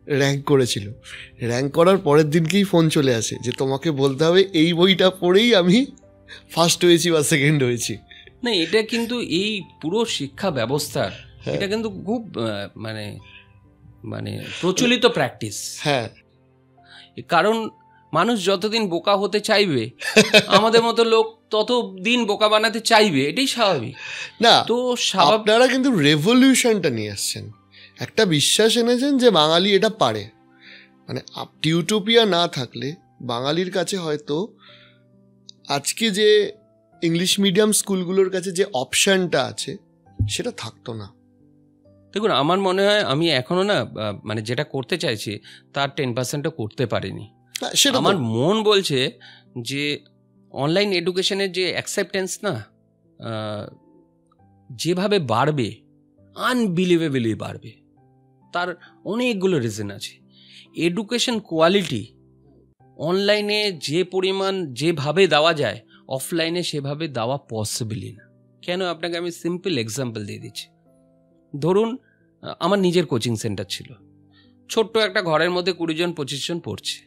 র্যাঙ্ক করেছিল। র্যাঙ্ক করার পরের দিনকেই ফোন চলে আসে যে তোমাকে বলতে হবে এই বইটা পড়েই আমি ফার্স্ট হয়েছি বা সেকেন্ড হয়েছি। না, এটা কিন্তু এই পুরো শিক্ষা ব্যবস্থার এটা কিন্তু খুব মানে মানে প্রচলিত প্র্যাকটিস। হ্যাঁ, কারণ মানুষ যতদিন বোকা হতে চাইবে, আমাদের মতো লোক তত দিন বোকা বানাতে চাইবে, এটাই স্বাভাবিক। না তো আপনারা কিন্তু রেভলিউশনটা নিয়ে আসছেন, একটা বিশ্বাস এনেছেন যে বাঙালি এটা পারে। মানে টিউটোপিয়া না থাকলে বাঙালির কাছে হয়তো আজকে যে ইংলিশ মিডিয়াম স্কুলগুলোর কাছে যে অপশানটা আছে সেটা থাকতো না। দেখুন, আমার মনে হয় আমি এখনো না মানে যেটা করতে চাইছি তার 10%ও করতে পারিনি। সেটা আমার মন বলছে যে অনলাইন এডুকেশনের যে অ্যাকসেপ্টেন্স না যেভাবে বাড়বে, আনবিলিভেবলি বাড়বে। তার অনেকগুলো রিজন আছে। এডুকেশন কোয়ালিটি অনলাইনে যে পরিমাণ যেভাবে দেওয়া যায়, অফলাইনে সেভাবে দেওয়া পসিবলই না। কেন, আপনাকে আমি সিম্পল এক্সাম্পল দিয়ে দিচ্ছি। ধরুন আমার নিজের কোচিং সেন্টার ছিল, ছোট্ট একটা ঘরের মধ্যে 20 জন 25 জন পড়ছে,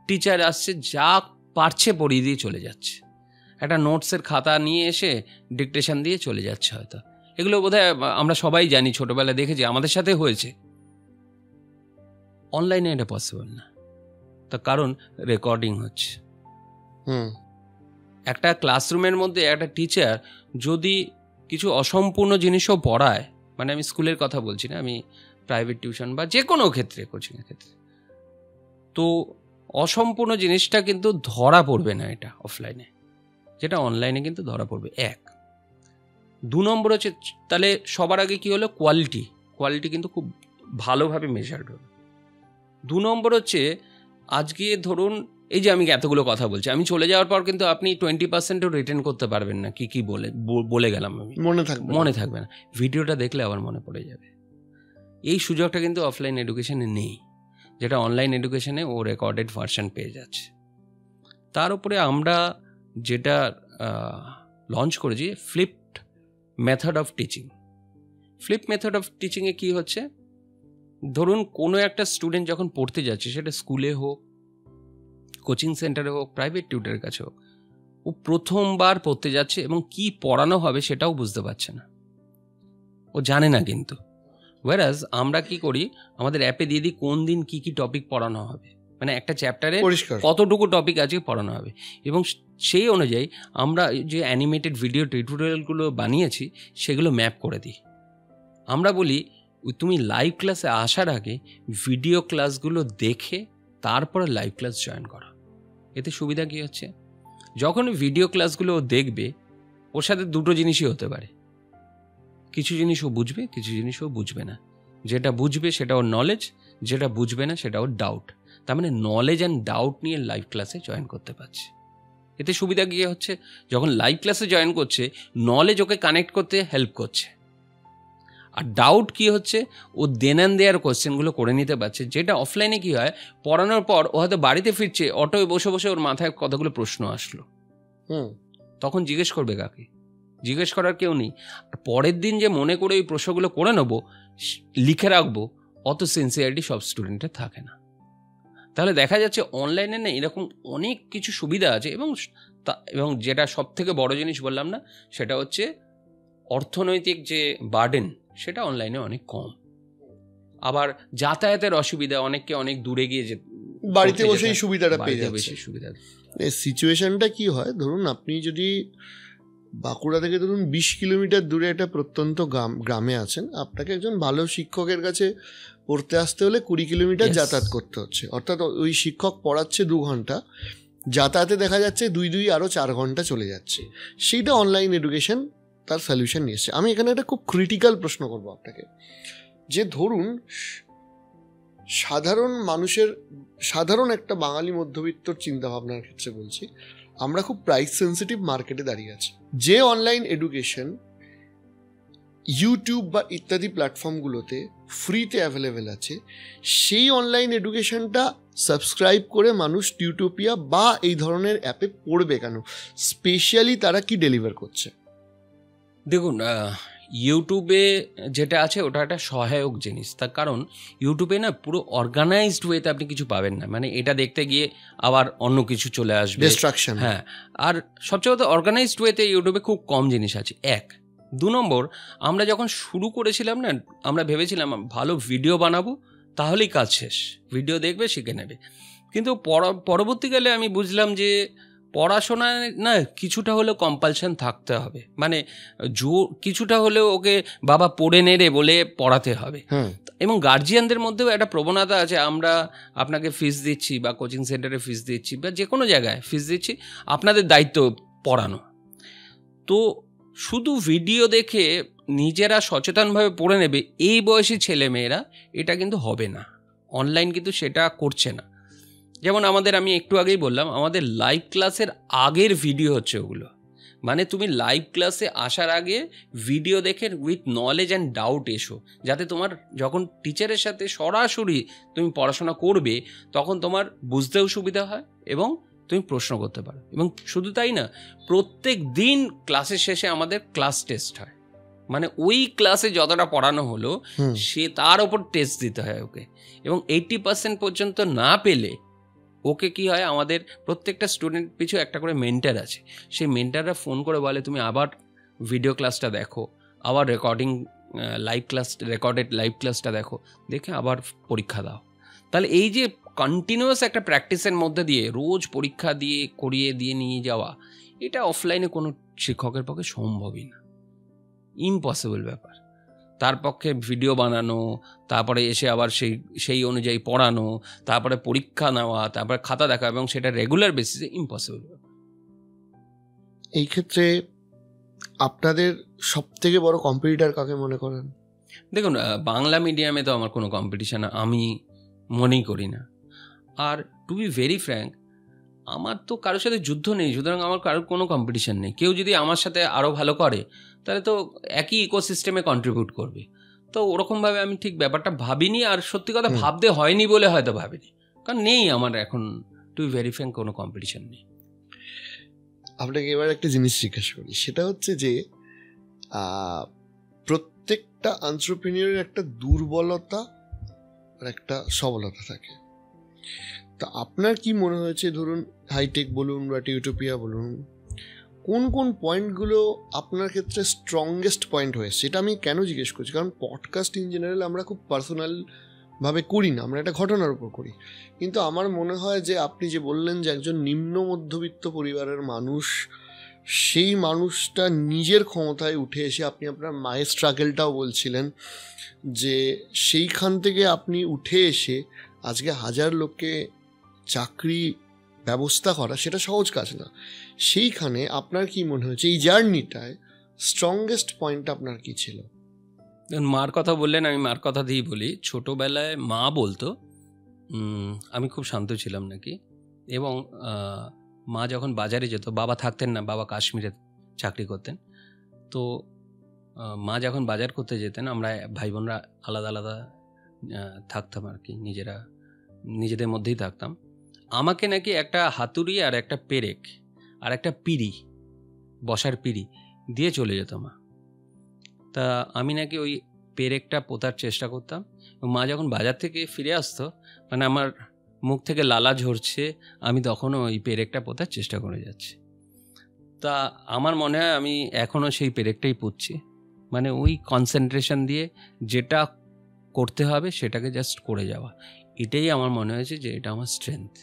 টিচার আসছে, যা পারছে পড়িয়ে দিয়ে চলে যাচ্ছে, একটা নোটসের খাতা নিয়ে এসে ডিকটেশন দিয়ে চলে যাচ্ছে হয়তো। এগুলো বোধহয় আমরা সবাই জানি, ছোটবেলায় দেখেছি, আমাদের সাথে হয়েছে। অনলাইনে এটা পসিবল না, তার কারণ রেকর্ডিং হচ্ছে। একটা ক্লাসরুমের মধ্যে একটা টিচার যদি কিছু অসম্পূর্ণ জিনিসও পড়ায়, মানে আমি স্কুলের কথা বলছি না, আমি প্রাইভেট টিউশন বা যে কোনো ক্ষেত্রে, কোচিংয়ের ক্ষেত্রে, তো অসম্পূর্ণ জিনিসটা কিন্তু ধরা পড়বে না এটা অফলাইনে, যেটা অনলাইনে কিন্তু ধরা পড়বে। 1, 2 নম্বর হচ্ছে, তাহলে সবার আগে কি হলো, কোয়ালিটি কিন্তু খুব ভালোভাবে মেজার্ড হবে। 2 নম্বর হচ্ছে, আজকে ধরুন এই যে আমি এতগুলো কথা বলছি, আমি চলে যাওয়ার পর কিন্তু আপনি 20%ও রিটেন করতে পারবেন না কি বলে গেলাম, আমি মনে থাকবে না। ভিডিওটা দেখলে আবার মনে পড়ে যাবে। এই সুযোগটা কিন্তু অফলাইন এডুকেশনে নেই, যেটা অনলাইন এডুকেশনে ও রেকর্ডেড ভার্সন পেয়ে যাচ্ছে। তার উপরে আমরা যেটা লঞ্চ করেছি, flipped method of teaching. Flip method of টিচিংয়ে কী হচ্ছে, ধরুন কোনো একটা স্টুডেন্ট যখন পড়তে যাচ্ছে, সেটা স্কুলে হোক, কোচিং সেন্টারে হোক, প্রাইভেট টিউটরের কাছে হোক, ও প্রথমবার পড়তে যাচ্ছে এবং কি পড়ানো হবে সেটাও বুঝতে পারছে না, ও জানে না কিন্তু। ওয়ারাজ আমরা কি করি, আমাদের অ্যাপে দিয়ে দিই কোন দিন কি কি টপিক পড়ানো হবে, মানে একটা চ্যাপ্টারে কতটুকু টপিক আজকে পড়ানো হবে, এবং সেই অনুযায়ী আমরা যে অ্যানিমেটেড ভিডিও টিউটোরিয়ালগুলো বানিয়েছি সেগুলো ম্যাপ করে দিই। আমরা বলি তুমি লাইভ ক্লাসে আসার আগে ভিডিও ক্লাসগুলো দেখে তারপরে লাইভ ক্লাস জয়েন করো। এতে সুবিধা কী হচ্ছে, যখন ভিডিও ক্লাসগুলো দেখবে, ওর সাথে দুটো জিনিসই হতে পারে, কিছু জিনিস ও বুঝবে, কিছু জিনিস ও বুঝবে না। যেটা বুঝবে সেটা ওর নলেজ, যেটা বুঝবে না সেটা ওর ডাউট। তার মানে নলেজ অ্যান্ড ডাউট নিয়ে লাইভ ক্লাসে জয়েন করতে পারছে। এতে সুবিধা কী হচ্ছে, যখন লাইভ ক্লাসে জয়েন করছে, নলেজ ওকে কানেক্ট করতে হেল্প করছে, আর ডাউট কি হচ্ছে, ও দেন অ্যান্ড দেয়ার কোয়েশ্চেনগুলো করে নিতে পারছে। যেটা অফলাইনে কি হয়, পড়ানোর পর ও হয়তো বাড়িতে ফিরছে, অটোয় বসে বসে ওর মাথায় কতগুলো প্রশ্ন আসলো, তখন জিজ্ঞেস করবে কাকে, জিজ্ঞেস করার কেউ নেই। আর পরের দিন যে মনে করে ওই প্রশ্নগুলো করে নেবো, লিখে রাখবো, অত সিনসিয়ারিটি সব স্টুডেন্টের থাকে না। তাহলে দেখা যাচ্ছে অনলাইনে না এরকম অনেক কিছু সুবিধা আছে, এবং যেটা সব থেকে বড় জিনিস বললাম না, সেটা হচ্ছে অর্থনৈতিক যে বার্ডেন, সেটা অনলাইনে অনেক কম। আবার যাতায়াতের অসুবিধা, অনেককে অনেক দূরে গিয়ে বাড়িতে বসেই সুবিধাটা পেয়ে যাচ্ছে। সিচুয়েশনটা কি হয়, ধরুন আপনি যদি বাঁকুড়া থেকে ধরুন 20 কিলোমিটার দূরে একটা প্রত্যন্ত গ্রামে আছেন, আপনাকে একজন ভালো শিক্ষকের কাছে পড়তে আসতে হলে 20 কিলোমিটার যাতায়াত করতে হচ্ছে। অর্থাৎ ওই শিক্ষক পড়াচ্ছে 2 ঘন্টা, যাতায়াতে দেখা যাচ্ছে 2 আরও 4 ঘন্টা চলে যাচ্ছে। সেইটা অনলাইন এডুকেশন তার সলিউশন নিয়ে এসছে। আমি এখানে একটা খুব ক্রিটিক্যাল প্রশ্ন করবো আপনাকে, যে ধরুন সাধারণ মানুষের, সাধারণ একটা বাঙালি মধ্যবিত্তর চিন্তাভাবনার ক্ষেত্রে বলছি, আমরা খুব প্রাইস সেন্সিটিভ মার্কেটে দাঁড়িয়ে আছি। যে অনলাইন এডুকেশন ইউটিউব বা ইত্যাদি প্ল্যাটফর্মগুলোতে ফ্রিতে অ্যাভেলেবেল আছে, সেই অনলাইন এডুকেশনটা সাবস্ক্রাইব করে মানুষ টিউটোপিয়া বা এই ধরনের অ্যাপে পড়বে কেন? স্পেশালি তারা কি ডেলিভার করছে? দেখুন, ইউটিউবে যেটা আছে ওটা একটা সহায়ক জিনিস। তার কারণ ইউটিউবে না পুরো অর্গানাইজড ওয়েতে আপনি কিছু পাবেন না, মানে এটা দেখতে গিয়ে আবার অন্য কিছু চলে আসবে, ডিস্ট্রাকশন। হ্যাঁ, আর সবচেয়ে কথা অর্গানাইজড ওয়েতে ইউটিউবে খুব কম জিনিস আছে, এক। 2 নম্বর, আমরা যখন শুরু করেছিলাম না, আমরা ভেবেছিলাম ভালো ভিডিও বানাবো তাহলেই কাজ শেষ, ভিডিও দেখবে শিখে নেবে। কিন্তু পরবর্তীকালে আমি বুঝলাম যে পড়াশোনায় না কিছুটা হলেও কম্পালশন থাকতে হবে, মানে কিছুটা হলেও ওকে বাবা পড়ে নেড়ে বলে পড়াতে হবে। এবং গার্জিয়ানদের মধ্যেও একটা প্রবণতা আছে, আমরা আপনাকে ফিস দিচ্ছি বা কোচিং সেন্টারে ফিস দিচ্ছি বা যে কোনো জায়গায় ফিস দিচ্ছি, আপনাদের দায়িত্ব পড়ানো। তো শুধু ভিডিও দেখে নিজেরা সচেতনভাবে পড়ে নেবে এই বয়সী ছেলেমেয়েরা, এটা কিন্তু হবে না। অনলাইন কিন্তু সেটা করছে না। যেমন আমাদের, আমি একটু আগেই বললাম, আমাদের লাইভ ক্লাসের আগের ভিডিও হচ্ছে ওগুলো, মানে তুমি লাইভ ক্লাসে আসার আগে ভিডিও দেখে উইথ নলেজ অ্যান্ড ডাউট এসো, যাতে তোমার যখন টিচারের সাথে সরাসরি তুমি পড়াশোনা করবে তখন তোমার বুঝতেও সুবিধা হয় এবং তুমি প্রশ্ন করতে পারো। এবং শুধু তাই না, প্রত্যেক দিন ক্লাসের শেষে আমাদের ক্লাস টেস্ট হয়, মানে ওই ক্লাসে যতটা পড়ানো হলো সে তার ওপর টেস্ট দিতে হয় ওকে, এবং 80% পর্যন্ত না পেলে ওকে কি হয়, আমাদের প্রত্যেকটা স্টুডেন্ট পিছু একটা করে মেন্টার আছে, সেই মেন্টাররা ফোন করে বলে তুমি আবার ভিডিও ক্লাসটা দেখো, আবার রেকর্ডেড লাইভ ক্লাসটা দেখো, দেখে আবার পরীক্ষা দাও। তাহলে এই যে কন্টিনিউয়াস একটা প্র্যাকটিসের মধ্যে দিয়ে রোজ পরীক্ষা দিয়ে করিয়ে দিয়ে নিয়ে যাওয়া, এটা অফলাইনে কোনো শিক্ষকের পক্ষে সম্ভবই না, ইম্পসিবল ব্যাপার। তার পক্ষে ভিডিও বানানো, তারপরে এসে আবার সেই অনুযায়ী পড়ানো, তারপরে পরীক্ষা নেওয়া, তারপরে খাতা দেখা, এবং সেটা রেগুলার বেসিসে ইম্পসিবল। এই ক্ষেত্রে আপনাদের সব থেকে বড় কম্পিটিটর কাকে মনে করেন? দেখুন, বাংলা মিডিয়ামে তো আমার কোনো কম্পিটিশান আমি মনেই করি না। আর টু বি ভেরি ফ্র্যাঙ্ক, আমার তো কারোর সাথে যুদ্ধ নেই, সুতরাং আমার কারোর কোনো কম্পিটিশান নেই। কেউ যদি আমার সাথে আরও ভালো করে তাহলে তো একই ইকোসিস্টেমে কন্ট্রিবিউট করবে। তো ওরকমভাবে আমি ঠিক ব্যাপারটা ভাবিনি, আর সত্যি কথা ভাবতে হয়নি বলে হয়তো ভাবিনি, কারণ নেই আমার এখন টু বি ভেরি ফ্র্যাঙ্ক কোনো কম্পিটিশান নেই। আপনাকে এবার একটা জিনিস জিজ্ঞেস করি, সেটা হচ্ছে যে প্রত্যেকটা এন্টারপ্রেনিয়রের একটা দুর্বলতা আর একটা সবলতা থাকে। তা আপনার কি মনে হয়েছে, ধরুন হাইটেক বলুন বা টিউটোপিয়া বলুন, কোন কোন পয়েন্টগুলো আপনার ক্ষেত্রে স্ট্রংগেস্ট পয়েন্ট হয়েছে? এটা আমি কেন জিজ্ঞেস করছি, কারণ পডকাস্ট ইন জেনারেল আমরা খুব পার্সোনাল ভাবে করি না, আমরা একটা ঘটনার উপর করি। কিন্তু আমার মনে হয় যে আপনি যে বললেন যে একজন নিম্ন মধ্যবিত্ত পরিবারের মানুষ, সেই মানুষটা নিজের ক্ষমতায় উঠে এসে, আপনি আপনার মায়ের স্ট্রাগলটাও বলছিলেন, যে সেইখান থেকে আপনি উঠে এসে আজকে 1000 লোককে চাকরি ব্যবস্থা করা, সেটা সহজ কাজ না। সেইখানে আপনার কি মনে হয়েছে এই জার্নিটায় স্ট্রংগেস্ট পয়েন্ট আপনার কি ছিল? মার কথা বললেন, আমি মার কথা দিয়েই বলি। ছোটোবেলায় মা বলতো, আমি খুব শান্ত ছিলাম নাকি, এবং মা যখন বাজারে যেত, বাবা থাকতেন না, বাবা কাশ্মীরে চাকরি করতেন, তো মা যখন বাজার করতে যেতেন আমরা ভাই বোনরা আলাদা আলাদা থাকতাম আর কি, নিজেদের মধ্যেই থাকতাম। আমাকে নাকি একটা হাতুড়ি আর একটা পেরেক আর একটা পিঁড়ি, বসার পিঁড়ি দিয়ে চলে যেত মা। তা আমি নাকি ওই পেরেকটা পোতার চেষ্টা করতাম। মা যখন বাজার থেকে ফিরে আসতো, মানে আমার মুখ থেকে লালা ঝরছে, আমি তখনও ওই পেরেকটা পোতার চেষ্টা করে যাচ্ছি। তা আমার মনে হয় আমি এখনও সেই পেরেকটাই পুঁতছি, মানে ওই কনসেন্ট্রেশন দিয়ে যেটা করতে হবে সেটাকে জাস্ট করে যাওয়া। এটাই আমার মনে হয়েছে যে এটা আমার স্ট্রেংথ,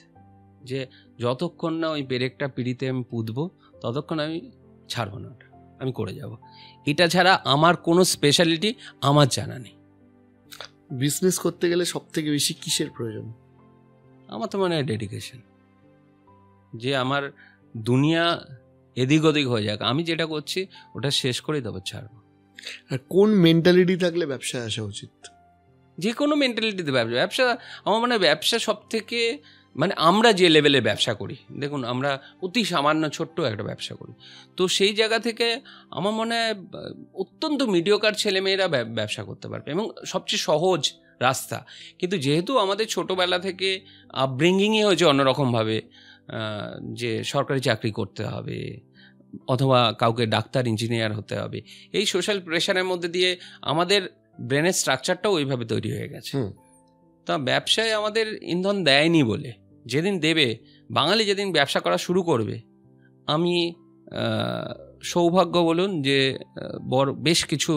যে যতক্ষণ না ওই পেরেকটা পিঁড়িতে আমি পুঁতবো ততক্ষণ আমি ছাড়বো না, ওটা আমি করে যাব। এটা ছাড়া আমার কোনো স্পেশালিটি আমার জানা নেই। বিজনেস করতে গেলে সব থেকে বেশি কিসের প্রয়োজন? আমার তো মনে হয় ডেডিকেশন, যে আমার দুনিয়া এদিক ওদিক হয়ে যাক, আমি যেটা করছি ওটা শেষ করেই তবে ছাড়বো। আর কোন মেন্টালিটি থাকলে ব্যবসায় আসা উচিত? যে কোনো মেন্টালিটিতে ব্যবসা আমার মনে হয় ব্যবসা সব থেকে মানে আমরা যে লেভেলে ব্যবসা করি, দেখুন আমরা অতি সামান্য ছোট্ট একটা ব্যবসা করি, তো সেই জায়গা থেকে আমার মনে হয় অত্যন্ত মিডিওকার ছেলেমেয়েরা ব্যবসা করতে পারবে এবং সবচেয়ে সহজ রাস্তা। কিন্তু যেহেতু আমাদের ছোটোবেলা থেকে আপব্রিঙ্গিংই হয়েছে অন্যরকমভাবে, যে সরকারি চাকরি করতে হবে অথবা কাউকে ডাক্তার ইঞ্জিনিয়ার হতে হবে, এই সোশ্যাল প্রেশারের মধ্যে দিয়ে আমাদের ব্রেনের স্ট্রাকচারটাও ওইভাবে তৈরি হয়ে গেছে। তা ব্যবসায় আমাদের ইন্ধন দেয়নি বলে, যেদিন দেবে, বাঙালি যেদিন ব্যবসা করা শুরু করবে, আমি সৌভাগ্য বলুন যে বেশ কিছু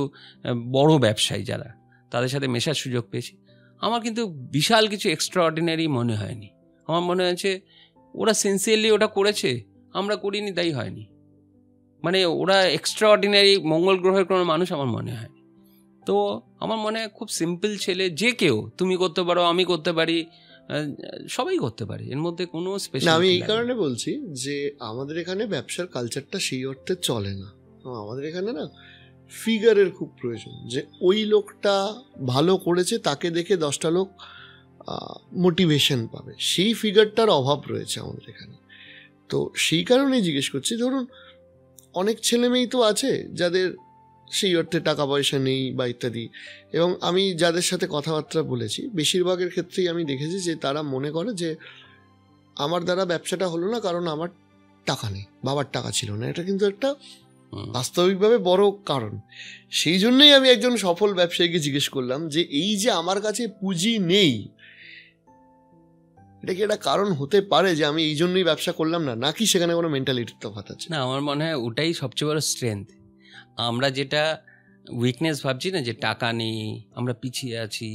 বড় ব্যবসায়ী যারা, তাদের সাথে মেশার সুযোগ পেয়েছি, আমার কিন্তু বিশাল কিছু এক্সট্রাঅর্ডিনারি মনে হয়নি। আমার মনে হয়েছে ওরা সিনসিয়ারলি ওটা করেছে, আমরা করিনি তাই হয়নি। মানে ওরা এক্সট্রাঅর্ডিনারি মঙ্গল গ্রহের কোনো মানুষ আমার মনে হয়। তো আমার মনে হয় খুব সিম্পল ছেলে, যে কেউ, তুমি করতে পারো, আমি করতে পারি, সবাই করতে পারে, এর মধ্যে কোনো স্পেশাল। আমি এই কারণে বলছি যে আমাদের এখানে ব্যবসার কালচারটা সেই অর্থে চলে না। আমাদের এখানে না ফিগারের খুব প্রয়োজন, যে ওই লোকটা ভালো করেছে তাকে দেখে 10টা লোক মোটিভেশন পাবে, সেই ফিগারটার অভাব রয়েছে আমাদের এখানে। তো সেই কারণেই জিজ্ঞেস করছি, ধরুন অনেক ছেলেমেয়েই তো আছে যাদের সেই অর্থে টাকা পয়সা নেই বা ইত্যাদি, এবং আমি যাদের সাথে কথাবার্তা বলেছি বেশিরভাগের ক্ষেত্রেই আমি দেখেছি যে তারা মনে করে যে আমার দ্বারা ব্যবসাটা হলো না কারণ আমার টাকা নেই, বাবার টাকা ছিল না। এটা কিন্তু একটা বাস্তবিকভাবে বড় কারণ। সেই জন্যই আমি একজন সফল ব্যবসায়ীকে জিজ্ঞেস করলাম যে এই যে আমার কাছে পুঁজি নেই, এটা কি একটা কারণ হতে পারে যে আমি এই জন্যই ব্যবসা করলাম না, নাকি সেখানে কোনো মেন্টালিটির তফাৎ আছে? না, আমার মনে হয় ওটাই সবচেয়ে বড় স্ট্রেংথ। আমরা যেটা উইকনেস ভাবছি না, যে টাকা নেই, আমরা পিছিয়ে আছি,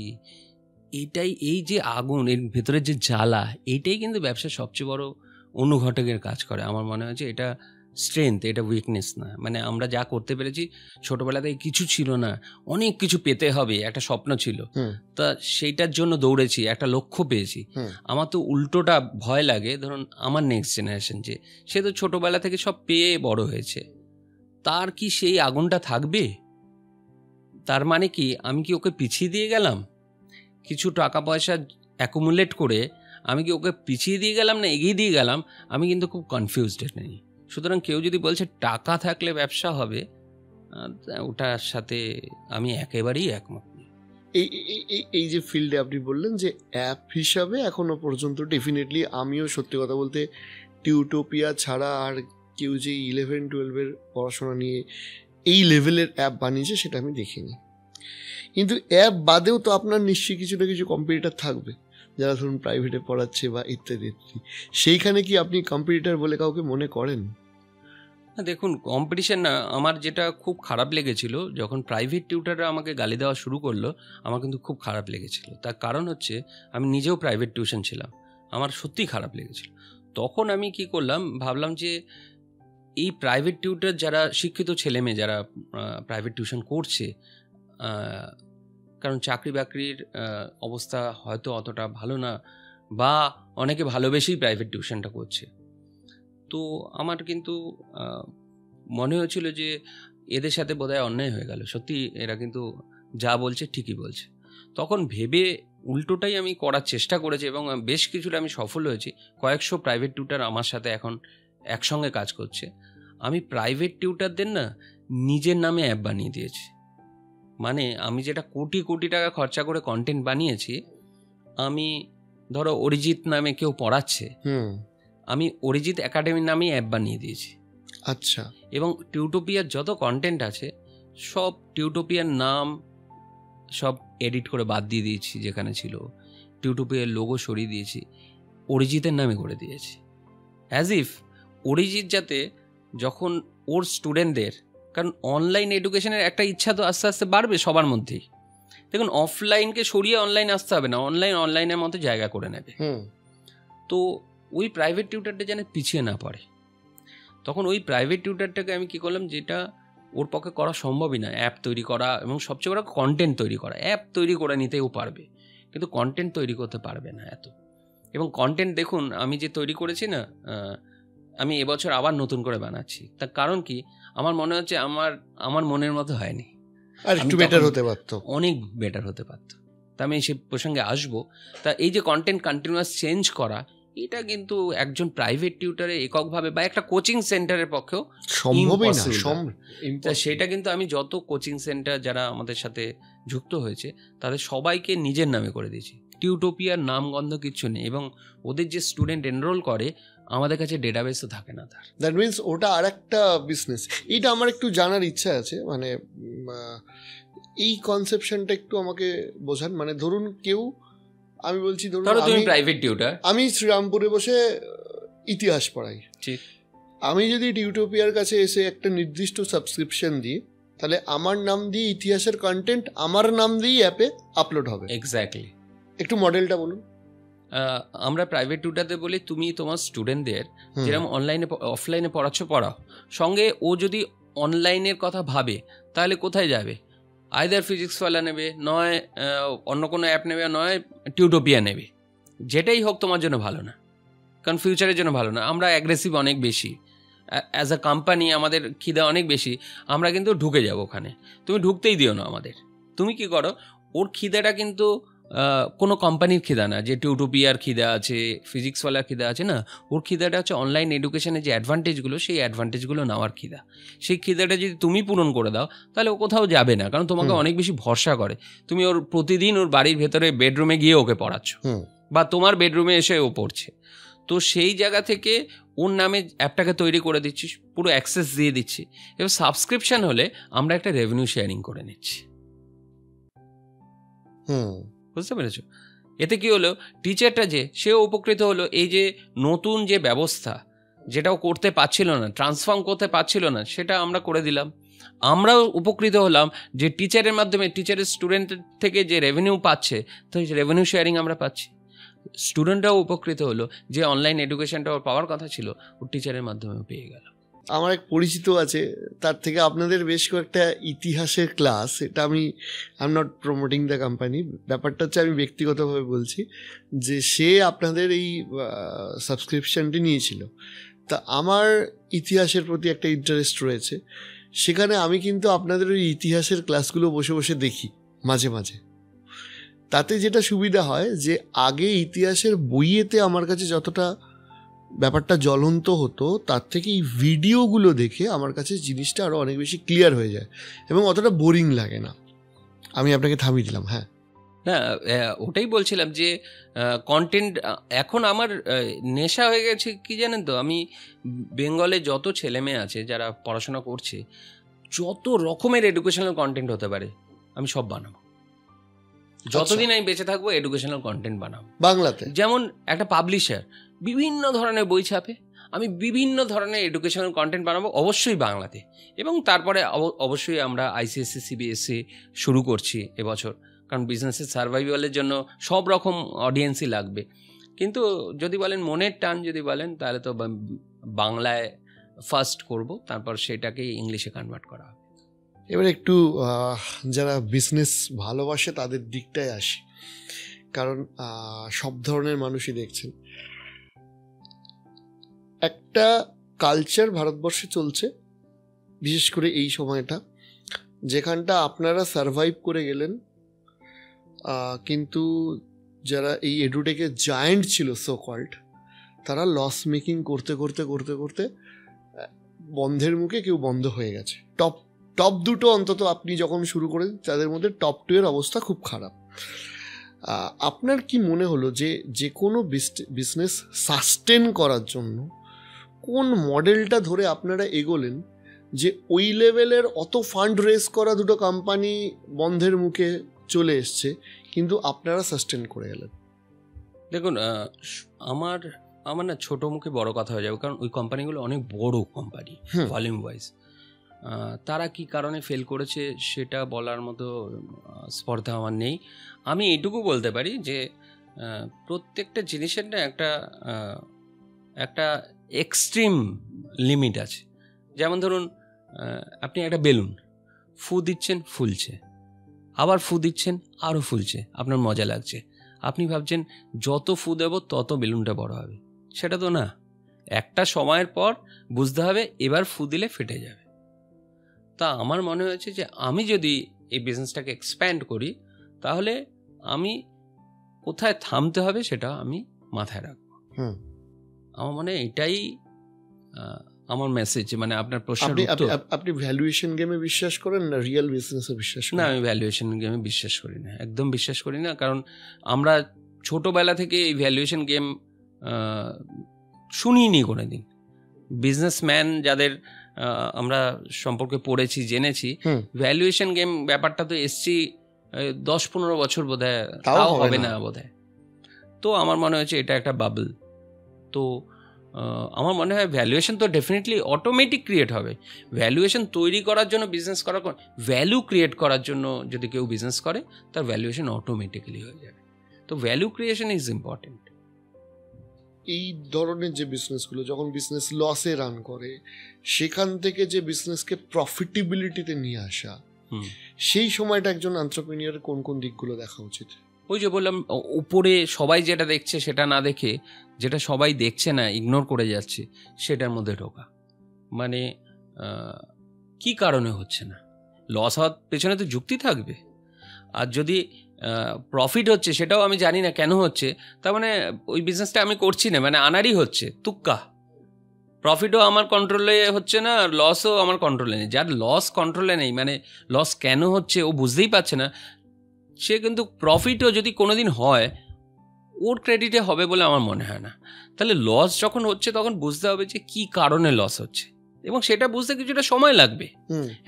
এটাই, এই যে আগুন, এর ভেতরে যে জ্বালা, এইটাই কিন্তু ব্যবসার সবচেয়ে বড় অনুঘটকের কাজ করে। আমার মনে হয় যে এটা স্ট্রেংথ, এটা উইকনেস না। মানে আমরা যা করতে পেরেছি, ছোটোবেলাতে কিছু ছিল না, অনেক কিছু পেতে হবে, একটা স্বপ্ন ছিল, তা সেইটার জন্য দৌড়েছি, একটা লক্ষ্য পেয়েছি। আমার তো উল্টোটা ভয় লাগে, ধরুন আমার নেক্সট জেনারেশন, যে সে তো ছোটোবেলা থেকে সব পেয়ে বড় হয়েছে, তার কি সেই আগুনটা থাকবে? তার মানে কি আমি কি ওকে পিছিয়ে দিয়ে গেলাম? কিছু টাকা পয়সা অ্যাকুমুলেট করে আমি কি ওকে পিছিয়ে দিয়ে গেলাম না এগিয়ে দিয়ে গেলাম? আমি কিন্তু খুব কনফিউজড নেই। সুতরাং কেউ যদি বলছে টাকা থাকলে ব্যবসা হবে, ওটার সাথে আমি একেবারেই একমত নই। এই যে ফিল্ডে আপনি বললেন যে অ্যাপ হিসাবে এখনো পর্যন্ত ডেফিনেটলি আমিও সত্যি কথা বলতে টিউটোপিয়া ছাড়া আর কেউ যে 11-12 পড়াশোনা নিয়ে এই লেভেলের অ্যাপ বানিয়েছে সেটা আমি দেখিনি। কিন্তু অ্যাপ বাদেও তো আপনার নিশ্চয়ই কিছু না কিছু কম্পিটিটর থাকবে, যারা ধরুন প্রাইভেটে পড়াচ্ছে বা ইত্যাদি ইত্যাদি। সেইখানে কি আপনি কম্পিটিটর বলে কাউকে মনে করেন? দেখুন, কম্পিটিশন না, আমার যেটা খুব খারাপ লেগেছিল যখন প্রাইভেট টিউটাররা আমাকে গালি দেওয়া শুরু করলো, আমার কিন্তু খুব খারাপ লেগেছিল। তার কারণ হচ্ছে আমি নিজেও প্রাইভেট টিউশন ছিলাম, আমার সত্যিই খারাপ লেগেছিল। তখন আমি কি করলাম, ভাবলাম যে এই প্রাইভেট টিউটার যারা শিক্ষিত ছেলেমেয়ে যারা প্রাইভেট টিউশন করছে, কারণ চাকরি বাকরির অবস্থা হয়তো অতটা ভালো না, বা অনেকে ভালোবেসেই প্রাইভেট টিউশনটা করছে, তো আমার কিন্তু মনে হয়েছিল যে এদের সাথে বোধহয় অন্যায় হয়ে গেল, সত্যি এরা কিন্তু যা বলছে ঠিকই বলছে। তখন ভেবে উল্টোটাই আমি করার চেষ্টা করেছি এবং বেশ কিছুটা আমি সফল হয়েছি। কয়েকশো প্রাইভেট টিউটার আমার সাথে এখন একসঙ্গে কাজ করছে। আমি প্রাইভেট টিউটারদের না নিজের নামে অ্যাপ বানিয়ে দিয়েছি। মানে আমি যেটা কোটি কোটি টাকা খরচা করে কন্টেন্ট বানিয়েছি, আমি ধরো অরিজিৎ নামে কেউ পড়াচ্ছে, আমি অরিজিৎ একাডেমির নামেই অ্যাপ বানিয়ে দিয়েছি। আচ্ছা। এবং টিউটোপিয়ার যত কন্টেন্ট আছে সব টিউটোপিয়ার নাম সব এডিট করে বাদ দিয়ে দিয়েছি, যেখানে ছিল টিউটোপিয়ার লোগো সরিয়ে দিয়েছি, অরিজিতের নামে করে দিয়েছি। অ্যাজ ইফ অরিজিৎ যাতে যখন ওর স্টুডেন্টদের, কারণ অনলাইন এডুকেশনের একটা ইচ্ছা তো আস্তে আস্তে বাড়বে সবার মধ্যেই। দেখুন, অফলাইনকে সরিয়ে অনলাইন আসতে হবে না, অনলাইনের মতো জায়গা করে নেবে। তো ওই প্রাইভেট টিউটারটা যেন পিছিয়ে না পড়ে, তখন ওই প্রাইভেট টিউটারটাকে আমি কী করলাম, যেটা ওর পক্ষে করা সম্ভবই না, অ্যাপ তৈরি করা এবং সবচেয়ে বড় কন্টেন্ট তৈরি করা। অ্যাপ তৈরি করে নিতেও পারবে, কিন্তু কন্টেন্ট তৈরি করতে পারবে না এত। এবং কন্টেন্ট দেখুন আমি যে তৈরি করেছি না, আমি এবছর আবার নতুন করে বানাচ্ছি। তার কারণ কি, আমার মনে হচ্ছে আমার মনের মতো হয়নি, আর একটু বেটার হতে পারতো, অনেক বেটার হতে পারতো। তা আমি সে প্রসঙ্গে আসবো। তা এই যে কন্টেন্ট কন্টিনিউয়াস চেঞ্জ করা, এটা কিন্তু একজন প্রাইভেট টিউটারে এককভাবে বা একটা কোচিং সেন্টারের পক্ষেও সম্ভবই না, তা সেটা কিন্তু আমি যত কোচিং সেন্টার যারা আমাদের সাথে যুক্ত হয়েছে তাদের সবাইকে নিজের নামে করে দিয়েছি। টিউটোপিয়ার নামগন্ধ কিচ্ছু নেই, এবং ওদের যে স্টুডেন্ট এনরোল করে আমাদের কাছে ডেটাবেসও থাকে না তার। দ্যাট মিনস ওটা আর একটা বিজনেস। এইটা আমার একটু জানার ইচ্ছা আছে, মানে এই কনসেপশনটা একটু আমাকে বোঝান। মানে ধরুন কেউ, আমি বলছি ধরুন তুমি প্রাইভেট টিউটার, আমি শ্রীরামপুরে বসে ইতিহাস পড়াই, ঠিক। আমি যদি টিউটোপিয়ার কাছে এসে একটা নির্দিষ্ট সাবস্ক্রিপশন দিই, তাহলে আমার নাম দিয়ে ইতিহাসের কন্টেন্ট আমার নাম দিয়েই অ্যাপে আপলোড হবে। এক্স্যাক্টলি। একটু মডেলটা বলুন। আমরা প্রাইভেট টিউটারদের বলি তুমি তোমার স্টুডেন্টদের যেরকম অনলাইনে অফলাইনে পড়াচ্ছ পড়াও, সঙ্গে ও যদি অনলাইনের কথা ভাবে তাহলে কোথায় যাবে? আইদার ফিজিক্স ওয়ালা নেবে, নয় অন্য কোনো অ্যাপ নেবে, নয় টিউটোপিয়া নেবে। যেটাই হোক তোমার জন্য ভালো না, কারণ ফিউচারের জন্য ভালো না। আমরা অ্যাগ্রেসিভ অনেক বেশি, অ্যাজ আ কোম্পানি আমাদের খিদা অনেক বেশি, আমরা কিন্তু ঢুকে যাবো ওখানে। তুমি ঢুকতেই দিও না আমাদের। তুমি কি করো, ওর খিদাটা কিন্তু কোনো কোম্পানির খিদা না, যে টিউটোপিয়ার খিদা আছে, ফিজিক্সওয়ালার খিদা আছে না। ওর খিদাটা হচ্ছে অনলাইন এডুকেশনের যে অ্যাডভান্টেজগুলো, সেই অ্যাডভান্টেজগুলো নেওয়ার খিদা। সেই খিদাটা যদি তুমি পূরণ করে দাও তাহলে ও কোথাও যাবে না, কারণ তোমাকে অনেক বেশি ভরসা করে। তুমি ওর প্রতিদিন ওর বাড়ির ভেতরে বেডরুমে গিয়ে ওকে পড়াচ্ছ, বা তোমার বেডরুমে এসে ও পড়ছে। তো সেই জায়গা থেকে ওর নামে অ্যাপটাকে তৈরি করে দিচ্ছি, পুরো অ্যাক্সেস দিয়ে দিচ্ছি। এবার সাবস্ক্রিপশন হলে আমরা একটা রেভিনিউ শেয়ারিং করে নিচ্ছি। বুঝতে পেরেছো? এতে কি হলো, টিচারটা যে সেও উপকৃত হলো। এই যে নতুন যে ব্যবস্থা, যেটাও করতে পারছিল না, ট্রান্সফর্ম করতে পারছিল না, সেটা আমরা করে দিলাম। আমরাও উপকৃত হলাম যে টিচারের মাধ্যমে, টিচারের স্টুডেন্ট থেকে যে রেভিনিউ পাচ্ছে, তো রেভিনিউ শেয়ারিং আমরা পাচ্ছি। স্টুডেন্টরাও উপকৃত হলো, যে অনলাইন এডুকেশনটা ওর পাওয়ার কথা ছিল ওর টিচারের মাধ্যমে পেয়ে গেল। আমার এক পরিচিত আছে, তার থেকে আপনাদের বেশ কয়েকটা ইতিহাসের ক্লাস, এটা আমি I am not promoting the company, ব্যাপারটা হচ্ছে আমি ব্যক্তিগতভাবে বলছি, যে সে আপনাদের এই সাবস্ক্রিপশানটি নিয়েছিল। তা আমার ইতিহাসের প্রতি একটা ইন্টারেস্ট রয়েছে, সেখানে আমি কিন্তু আপনাদের ওই ইতিহাসের ক্লাসগুলো বসে বসে দেখি মাঝে মাঝে। তাতে যেটা সুবিধা হয় যে আগে ইতিহাসের বইয়েতে আমার কাছে যতটা ব্যাপারটা জ্বলন্ত হতো, তার থেকে এই ভিডিওগুলো দেখে আমার কাছে জিনিসটা আরও অনেক বেশি ক্লিয়ার হয়ে যায় এবং অতটা বোরিং লাগে না। আমি আপনাকে থামিয়ে দিলাম। হ্যাঁ, না ওটাই বলছিলাম যে কন্টেন্ট এখন আমার নেশা হয়ে গেছে। কি জানেন তো, আমি বেঙ্গলে যত ছেলে মেয়ে আছে যারা পড়াশোনা করছে, যত রকমের এডুকেশনাল কন্টেন্ট হতে পারে আমি সব বানাবো। যতদিন আমি বেঁচে থাকবো এডুকেশনাল কন্টেন্ট বানাবো বাংলাতে। যেমন একটা পাবলিশার বিভিন্ন ধরনের বই ছাপে, আমি বিভিন্ন ধরনের এডুকেশনাল কন্টেন্ট বানাবো, অবশ্যই বাংলাতে। এবং তারপরে অবশ্যই আমরা আইসিএসসি সিবিএসসি শুরু করছি এবছর, কারণ বিজনেসের সার্ভাইভালের জন্য সব রকম অডিয়েন্সই লাগবে। কিন্তু যদি বলেন মনের টান যদি বলেন, তাহলে তো বাংলায় ফার্স্ট করব, তারপর সেটাকেই ইংলিশে কনভার্ট করা হবে। এবার একটু যারা বিজনেস ভালোবাসে তাদের দিকটায় আসি, কারণ সব ধরনের মানুষই দেখছেন। একটা কালচার ভারতবর্ষে চলছে, বিশেষ করে এই সময়টা, যেখানটা আপনারা সারভাইভ করে গেলেন, কিন্তু যারা এই এডুটেকের জায়েন্ট ছিল সো কল্ড, তারা লস মেকিং করতে করতে করতে করতে বন্ধের মুখে কেউ বন্ধ হয়ে গেছে। টপ দুটো অন্তত আপনি যখন শুরু করেন, তাদের মধ্যে টপ 2 এর অবস্থা খুব খারাপ। আপনার কি মনে হলো যে কোনো বিজনেস সাস্টেন করার জন্য কোন মডেলটা ধরে আপনারা এগোলেন, যে ওই লেভেলের অত ফান্ড রেজ করা দুটো কোম্পানি বন্ধের মুখে চলে এসছে, কিন্তু আপনারা সাস্টেন করে গেলেন? দেখুন, আমার না ছোটো মুখে বড় কথা হয়ে যাবে, কারণ ওই কোম্পানিগুলো অনেক বড় কোম্পানি ভলিউম ওয়াইজ। তারা কি কারণে ফেল করেছে সেটা বলার মতো স্পর্ধা আমার নেই। আমি এইটুকু বলতে পারি যে প্রত্যেকটা জিনিসের না একটা এক্সট্রিম লিমিট আছে। যেমন ধরুন, আপনি একটা বেলুন ফু দিচ্ছেন, ফুলছে, আবার ফু দিচ্ছেন, আরও ফুলছে, আপনার মজা লাগছে, আপনি ভাবছেন যত ফু দেব তত বেলুনটা বড় হবে। সেটা তো না, একটা সময়ের পর বুঝতে হবে এবার ফু দিলে ফেটে যাবে। তা আমার মনে হয়েছে যে আমি যদি এই বিজনেসটাকে এক্সপ্যান্ড করি, তাহলে আমি কোথায় থামতে হবে সেটা আমি মাথায় রাখবো। আমার মনে হয় এটাই আমার মেসেজ। মানে আপনার প্রশ্নের উত্তর, আপনি ভ্যালুয়েশন গেমে বিশ্বাস করেন না রিয়েল বিজনেসে বিশ্বাস করেন? না, আমি ভ্যালুয়েশন গেমে বিশ্বাস করি না, একদম বিশ্বাস করি না। কারণ আমরা ছোটবেলা থেকে এই ভ্যালুয়েশন গেম শুনিনি কোনোদিন। বিজনেসম্যান যাদের আমরা সম্পর্কে পড়েছি, জেনেছি, ভ্যালুয়েশন গেম ব্যাপারটা তো এসছি 10-15 বছর বোধহয়, তাও হবে না বোধহয়। তো আমার মনে হয়েছে এটা একটা বাবল। তো আমার মনে হয় ভ্যালুয়েশন তো ডেফিনেটলি অটোমেটিক ক্রিয়েট হবে। ভ্যালুয়েশন তৈরি করার জন্য বিজনেস করার, ভ্যালু ক্রিয়েট করার জন্য যদি কেউ বিজনেস করে তার ভ্যালুয়েশন অটোমেটিক্যালি হয়ে যাবে। তো ভ্যালু ক্রিয়েশন ইজ ইম্পর্টেন্ট। এই ধরনের যে বিজনেসগুলো যখন বিজনেস লসে রান করে, সেখান থেকে যে বিজনেসকে প্রফিটেবিলিটিতে নিয়ে আসা, সেই সময়টা একজন এন্টারপ্রেনিউরের কোন কোন দিকগুলো দেখা উচিত? ওই যে বললাম, উপরে সবাই যেটা দেখছে সেটা না দেখে, যেটা সবাই দেখছে না, ইগনোর করে যাচ্ছে, সেটার মধ্যে ঢোকা। মানে কি কারণে হচ্ছে না, লস হওয়ার পেছনে তো যুক্তি থাকবে। আর যদি প্রফিট হচ্ছে সেটাও আমি জানি না কেন হচ্ছে, তার মানে ওই বিজনেসটা আমি করছি না, মানে আনারই হচ্ছে তুক্কা। প্রফিটও আমার কন্ট্রোলে হচ্ছে না, আর লসও আমার কন্ট্রোলে নেই। যার লস কন্ট্রোলে নেই, মানে লস কেন হচ্ছে ও বুঝতেই পারছে না, সে কিন্তু প্রফিটও যদি কোনোদিন হয় ওর ক্রেডিটে হবে বলে আমার মনে হয় না। তাহলে লস যখন হচ্ছে তখন বুঝতে হবে যে কি কারণে লস হচ্ছে, এবং সেটা বুঝতে কিছুটা সময় লাগবে।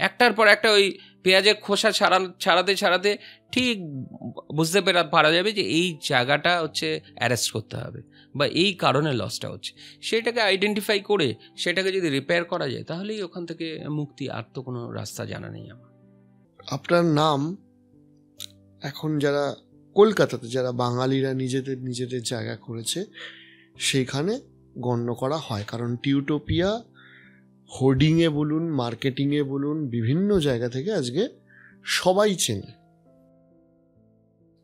একটার পর একটা ওই পেঁয়াজের খোসা ছাড়াতে ঠিক বুঝতে পারা যাবে যে এই জায়গাটা হচ্ছে অ্যারেস্ট করতে হবে, বা এই কারণে লসটা হচ্ছে। সেটাকে আইডেন্টিফাই করে সেটাকে যদি রিপেয়ার করা যায় তাহলেই ওখান থেকে মুক্তি। আর তো কোনো রাস্তা জানা নেই আমার। আপনার নাম এখন যারা কলকাতাতে, যারা বাঙালিরা নিজেদের জায়গা করেছে, সেইখানে গণ্য করা হয়। কারণ টিউটোপিয়া হোর্ডিংয়ে বলুন, মার্কেটিংয়ে বলুন, বিভিন্ন জায়গা থেকে আজকে সবাই চেনে।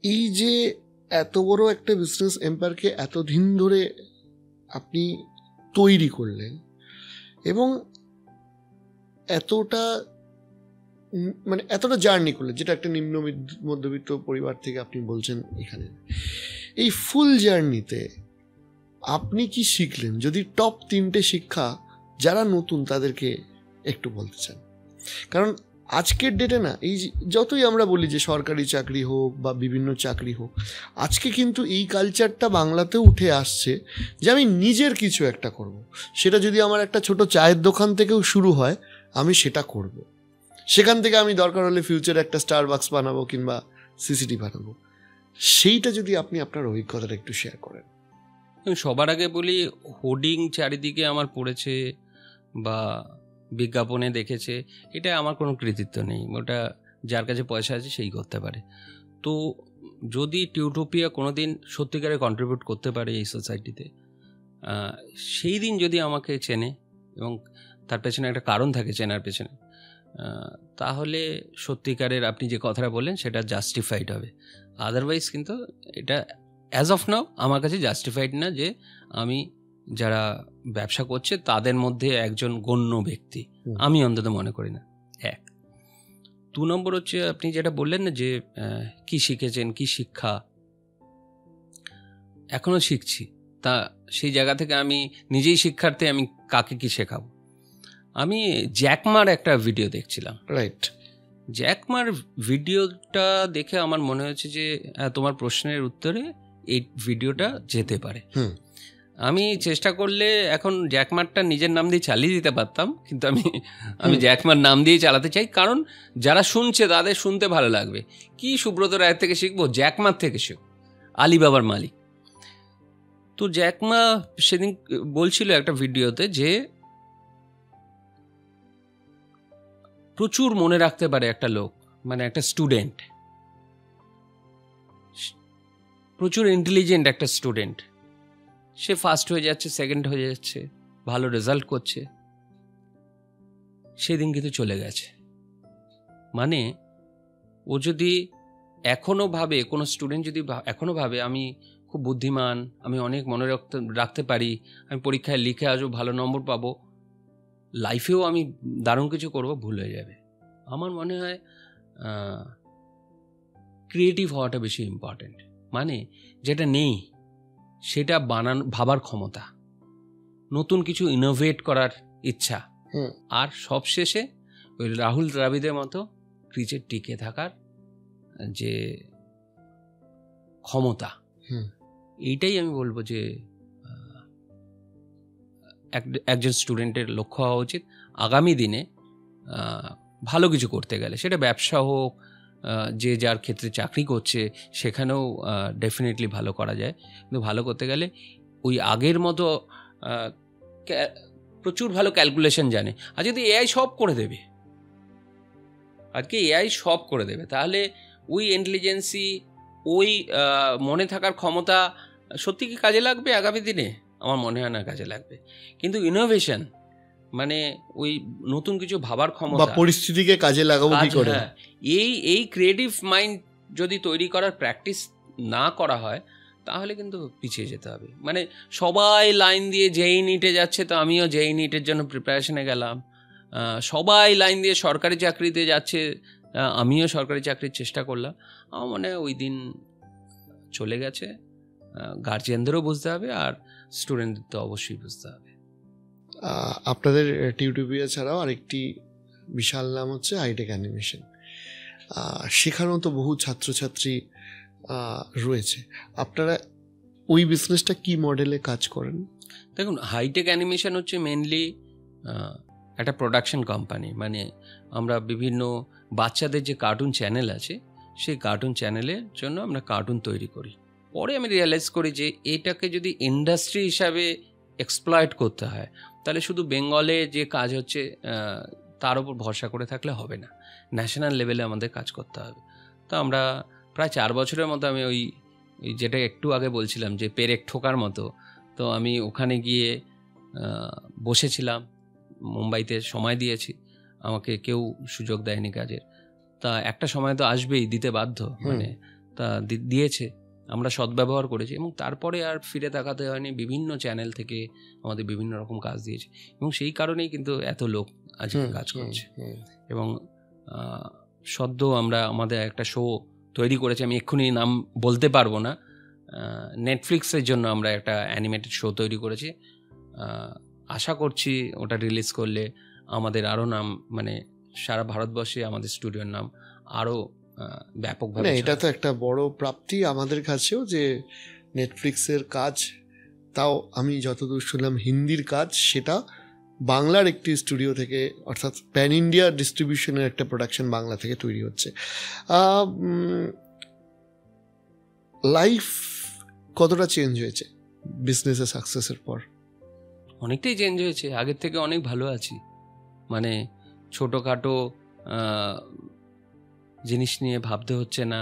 এই যে এত বড় একটা বিজনেস এম্পায়ারকে এতদিন ধরে আপনি তৈরি করলেন, এবং এতটা জার্নি করলেন, যেটা একটা নিম্ন মধ্যবিত্ত পরিবার থেকে আপনি বলছেন এখানে, এই ফুল জার্নিতে আপনি কি শিখলেন? যদি টপ 3টে শিক্ষা যারা নতুন তাদেরকে একটু বলতে চান। কারণ আজকের ডেটে না, এই যতই আমরা বলি যে সরকারি চাকরি হোক বা বিভিন্ন চাকরি হোক, আজকে কিন্তু এই কালচারটা বাংলাতেও উঠে আসছে যে আমি নিজের কিছু একটা করব। সেটা যদি আমার একটা ছোট চায়ের দোকান থেকেও শুরু হয়, আমি সেটা করব। সেখান থেকে আমি দরকার হলে ফিউচারে একটা স্টারবাক্স বানাবো কিংবা সিসিটি বানাবো। সেইটা যদি আপনি আপনার অভিজ্ঞতাটা একটু শেয়ার করেন। সবার আগে বলি, হোর্ডিং চারিদিকে আমার পড়েছে বা বিজ্ঞাপনে দেখেছে, এটা আমার কোনো কৃতিত্ব নেই। ওটা যার কাছে পয়সা আছে সেই করতে পারে। তো যদি টিউটোপিয়া কোনো দিন সত্যিকারে কন্ট্রিবিউট করতে পারে এই সোসাইটিতে, সেই দিন যদি আমাকে চেনে, এবং তার পেছনে একটা কারণ থাকে চেনার পেছনে, তাহলে সত্যিকারের আপনি যে কথাটা বললেন সেটা জাস্টিফাইড হবে। আদারওয়াইজ কিন্তু এটা অ্যাজ অফ নাও আমার কাছে জাস্টিফাইড না যে আমি যারা ব্যবসা করছে তাদের মধ্যে একজন গণ্য ব্যক্তি, আমি অন্তত মনে করি না। 1 2 নম্বর হচ্ছে আপনি যেটা বললেন না যে কি শিখেছেন, কি শিক্ষা, এখনো শিখছি। তা সেই জায়গা থেকে আমি নিজেই শিক্ষার্থী, আমি কাকে কি শেখাবো। আমি জ্যাকমার একটা ভিডিও দেখছিলাম, রাইট। জ্যাকমার ভিডিওটা দেখে আমার মনে হয়েছে যে তোমার প্রশ্নের উত্তরে এই ভিডিওটা যেতে পারে। আমি চেষ্টা করলে এখন জ্যাকমারটা নিজের নাম দিয়ে চালিয়ে দিতে পারতাম, কিন্তু আমি জ্যাকমার নাম দিয়ে চালাতে চাই, কারণ যারা শুনছে তাদের শুনতে ভালো লাগবে। কি সুব্রত রায়ের থেকে শিখবো, জ্যাকমার থেকে শিখবো, আলিবাবার মালিক। তো জ্যাকমা সেদিন বলছিল একটা ভিডিওতে যে প্রচুর মনে রাখতে পারে একটা লোক, মানে একটা স্টুডেন্ট, প্রচুর ইন্টেলিজেন্ট একটা স্টুডেন্ট, সে ফার্স্ট হয়ে যাচ্ছে, সেকেন্ড হয়ে যাচ্ছে, ভালো রেজাল্ট করছে, সেদিন কিন্তু চলে গেছে। মানে ও যদি এখনো ভাবে, কোনো স্টুডেন্ট যদি এখনো ভাবে আমি খুব বুদ্ধিমান, আমি অনেক মনে রাখতে পারি, আমি পরীক্ষায় লিখে আসবো, ভালো নম্বর পাবো, লাইফেও আমি দারুণ কিছু করব, ভুল হয়ে যাবে। আমার মনে হয় ক্রিয়েটিভ হওয়াটা বেশি ইম্পর্টেন্ট। মানে যেটা নেই সেটা ভাবার ক্ষমতা, নতুন কিছু ইনোভেট করার ইচ্ছা, আর সবশেষে ওই রাহুল দ্রাবিড়ের মতো ক্রিচে টিকে থাকার যে ক্ষমতা, এইটাই আমি বলবো যে একজন স্টুডেন্টের লক্ষ্য হওয়া উচিত আগামী দিনে ভালো কিছু করতে গেলে। সেটা ব্যবসা হোক, যে যার ক্ষেত্রে চাকরি করছে সেখানেও ডেফিনেটলি ভালো করা যায়, কিন্তু ভালো করতে গেলে ওই আগের মতো প্রচুর ভালো ক্যালকুলেশন জানে। আর যদি এআই সব করে দেবে, আজকে এআই সব করে দেবে, তাহলে ওই ইন্টেলিজেন্সি, ওই মনে থাকার ক্ষমতা সত্যি কি কাজে লাগবে আগামী দিনে? আমার মনে হয় না কাজে লাগবে। কিন্তু ইনোভেশন মানে ওই নতুন কিছু ভাবার ক্ষমতা, পরিস্থিতিকে কাজে লাগাবো কি করে, এই ক্রিয়েটিভ মাইন্ড যদি তৈরি করার প্র্যাকটিস না করা হয় তাহলে কিন্তু পিছিয়ে যেতে হবে। মানে সবাই লাইন দিয়ে জেই নিটে যাচ্ছে, তো আমিও জেই নিটের জন্য প্রিপারেশনে গেলাম। সবাই লাইন দিয়ে সরকারি চাকরিতে যাচ্ছে, আমিও সরকারি চাকরির চেষ্টা করলাম। আমার মনে হয় ওই দিন চলে গেছে। গার্জিয়ানদেরও বুঝতে হবে, আর স্টুডেন্টদের তো অবশ্যই বুঝতে হবে। আপনাদের টিউটোপিয়া ছাড়াও আরেকটি বিশাল নাম হচ্ছে হাইটেক অ্যানিমেশন। সেখানেও তো বহু ছাত্রছাত্রী রয়েছে। আপনারা ওই বিজনেসটা কি মডেলে কাজ করেন? দেখুন, হাইটেক অ্যানিমেশন হচ্ছে মেনলি একটা প্রোডাকশন কোম্পানি। মানে আমরা বিভিন্ন বাচ্চাদের যে কার্টুন চ্যানেল আছে, সেই কার্টুন চ্যানেলের জন্য আমরা কার্টুন তৈরি করি। পরে আমি রিয়েলাইজ করি যে এটাকে যদি ইন্ডাস্ট্রি হিসাবে এক্সপ্লয়েট করতে হয়, তাহলে শুধু বেঙ্গলে যে কাজ হচ্ছে তার উপর ভরসা করে থাকলে হবে না, ন্যাশনাল লেভেলে আমাদের কাজ করতে হবে। তো আমরা প্রায় 4 বছরের মতো আমি ওই যেটা একটু আগে বলছিলাম যে পেরেক ঠোকার মতো, তো আমি ওখানে গিয়ে বসেছিলাম, মুম্বাইতে সময় দিয়েছি, আমাকে কেউ সুযোগ দেয়নি কাজের। তা একটা সময় তো আসবেই, দিতে বাধ্য, মানে তা দিয়েছে, আমরা সদ্ব্যবহার করেছি, এবং তারপরে আর ফিরে তাকাতে হয়নি। বিভিন্ন চ্যানেল থেকে আমাদের বিভিন্ন রকম কাজ দিয়েছে, এবং সেই কারণেই কিন্তু এত লোক আজকে কাজ করছে। এবং সদ্য আমরা আমাদের একটা শো তৈরি করেছি, আমি এক্ষুনি নাম বলতে পারবো না, নেটফ্লিক্সের জন্য আমরা একটা অ্যানিমেটেড শো তৈরি করেছি। আশা করছি ওটা রিলিজ করলে আমাদের আরও নাম, মানে সারা ভারতবর্ষে আমাদের স্টুডিওর নাম আরও ব্যাপকভাবে। এটা তো একটা বড় প্রাপ্তি আমাদের কাছেও যে নেটফ্লিক্সের কাজ, তাও আমি যতদূর শুনলাম হিন্দির কাজ, সেটা বাংলার একটি স্টুডিও থেকে, অর্থাৎ প্যান ইন্ডিয়া ডিস্ট্রিবিউশনের একটা প্রোডাকশন বাংলা থেকে তৈরি হচ্ছে। লাইফ কতটা চেঞ্জ হয়েছে বিজনেসের সাকসেসের পর? অনেকটাই চেঞ্জ হয়েছে, আগের থেকে অনেক ভালো আছি। মানে ছোটোখাটো জিনিস নিয়ে ভাবতে হচ্ছে না।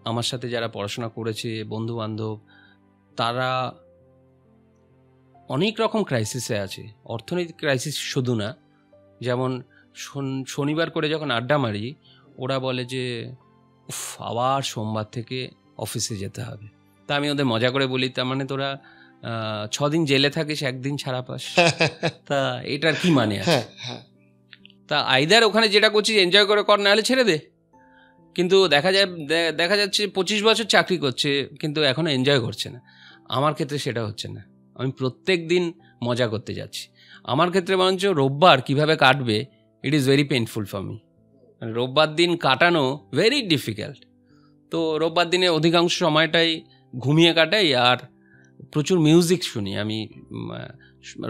আমার সাথে যারা পড়াশোনা করেছে, বন্ধু বান্ধব, তারা অনেক রকম ক্রাইসিসে আছে। অর্থনৈতিক ক্রাইসিস শুধু না, যেমন শনিবার করে যখন আড্ডা মারি, ওরা বলে যে উফ, আবার সোমবার থেকে অফিসে যেতে হবে। তা আমি ওদের মজা করে বলি, তার মানে তোরা 6 দিন জেলে থাকিস, 1 দিন ছাড়া পাস, তা এটার কি মানে আছে? তা আইদার ওখানে যেটা করছিস এনজয় করে কর, নাহলে ছেড়ে দে। কিন্তু দেখা যাচ্ছে 25 বছর চাকরি করছে কিন্তু এখনো এনজয় করছে না। আমার ক্ষেত্রে সেটা হচ্ছে না, আমি প্রত্যেক দিন মজা করতে যাচ্ছি। আমার ক্ষেত্রে বরঞ্চ রোববার কিভাবে কাটবে, it is very painful for me. রোববার দিন কাটানো ভেরি ডিফিকাল্ট। তো রোববার দিনে অধিকাংশ সময়টাই ঘুমিয়ে কাটাই, আর প্রচুর মিউজিক শুনি। আমি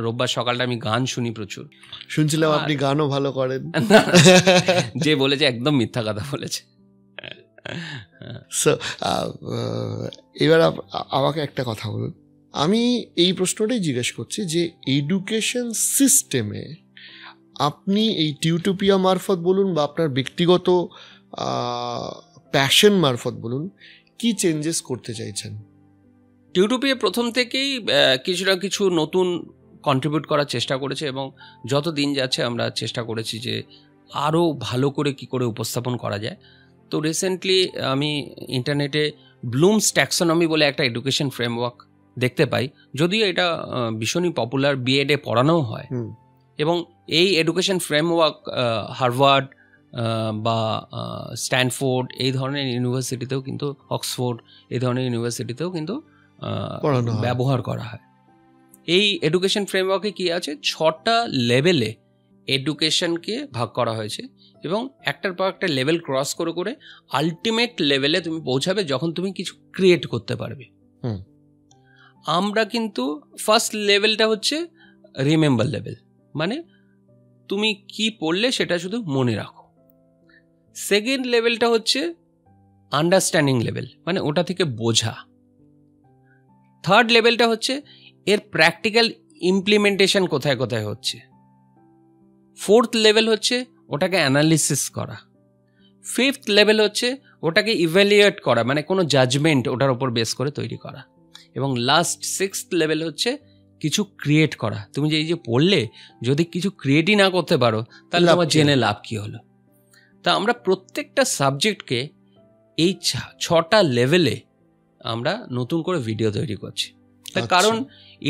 রোববার সকালটা আমি গান শুনি প্রচুর। শুনছিলাম আপনি গানও ভালো করেন। যে বলেছে একদম মিথ্যা কথা বলেছে। এবার আমাকে একটা কথা বলুন, আমি এই প্রশ্নটাই জিজ্ঞেস করছি যে এডুকেশন সিস্টেমে আপনি এই টিউটোপিয়া মারফত বলুন বা আপনার ব্যক্তিগত প্যাশন মারফত বলুন, কি চেঞ্জেস করতে চাইছেন? টিউটোপিয়া প্রথম থেকেই কিছু না কিছু নতুন কন্ট্রিবিউট করার চেষ্টা করেছে, এবং যত দিন যাচ্ছে আমরা চেষ্টা করেছি যে আরও ভালো করে কি করে উপস্থাপন করা যায়। তো রিসেন্টলি আমি ইন্টারনেটে ব্লুমস ট্যাক্সোনমি বলে একটা এডুকেশন ফ্রেমওয়ার্ক দেখতে পাই, যদিও এটা ভীষণই পপুলার, বিএডে পড়ানোও হয়। এবং এই এডুকেশন ফ্রেমওয়ার্ক হার্ভার্ড, বা স্ট্যানফোর্ড এই ধরনের ইউনিভার্সিটিতেও কিন্তু, অক্সফোর্ড এই ধরনের ইউনিভার্সিটিতেও কিন্তু ব্যবহার করা হয়। এই এডুকেশন ফ্রেমওয়ার্কে কি আছে, 6টা লেভেলে এডুকেশনকে ভাগ করা হয়েছে এবং একটার পর একটা লেভেল ক্রস করে করে আলটিমেট লেভেলে তুমি পৌঁছাবে যখন তুমি কিছু ক্রিয়েট করতে পারবে। আমরা কিন্তু ফার্স্ট লেভেলটা হচ্ছে রিমেম্বার লেভেল, মানে তুমি কি পড়লে সেটা শুধু মনে রাখো। সেকেন্ড লেভেলটা হচ্ছে আন্ডারস্ট্যান্ডিং লেভেল, মানে ওটা থেকে বোঝা। থার্ড লেভেলটা হচ্ছে এর প্র্যাকটিক্যাল ইমপ্লিমেন্টেশন কোথায় কোথায় হচ্ছে। ফোর্থ লেভেল হচ্ছে ওটাকে অ্যানালিসিস করা। ফিফথ লেভেল হচ্ছে ওটাকে ইভ্যালুয়েট করা, মানে কোনো জাজমেন্ট ওটার উপর বেস করে তৈরি করা। এবং লাস্ট সিক্সথ লেভেল হচ্ছে কিছু ক্রিয়েট করা। তুমি যে এই যে পড়লে যদি কিছু ক্রিয়েটই না করতে পারো তাহলে তোমার জেনে লাভ কি হলো। তা আমরা প্রত্যেকটা সাবজেক্টকে এই 6টা লেভেলে আমরা নতুন করে ভিডিও তৈরি করছি। তার কারণ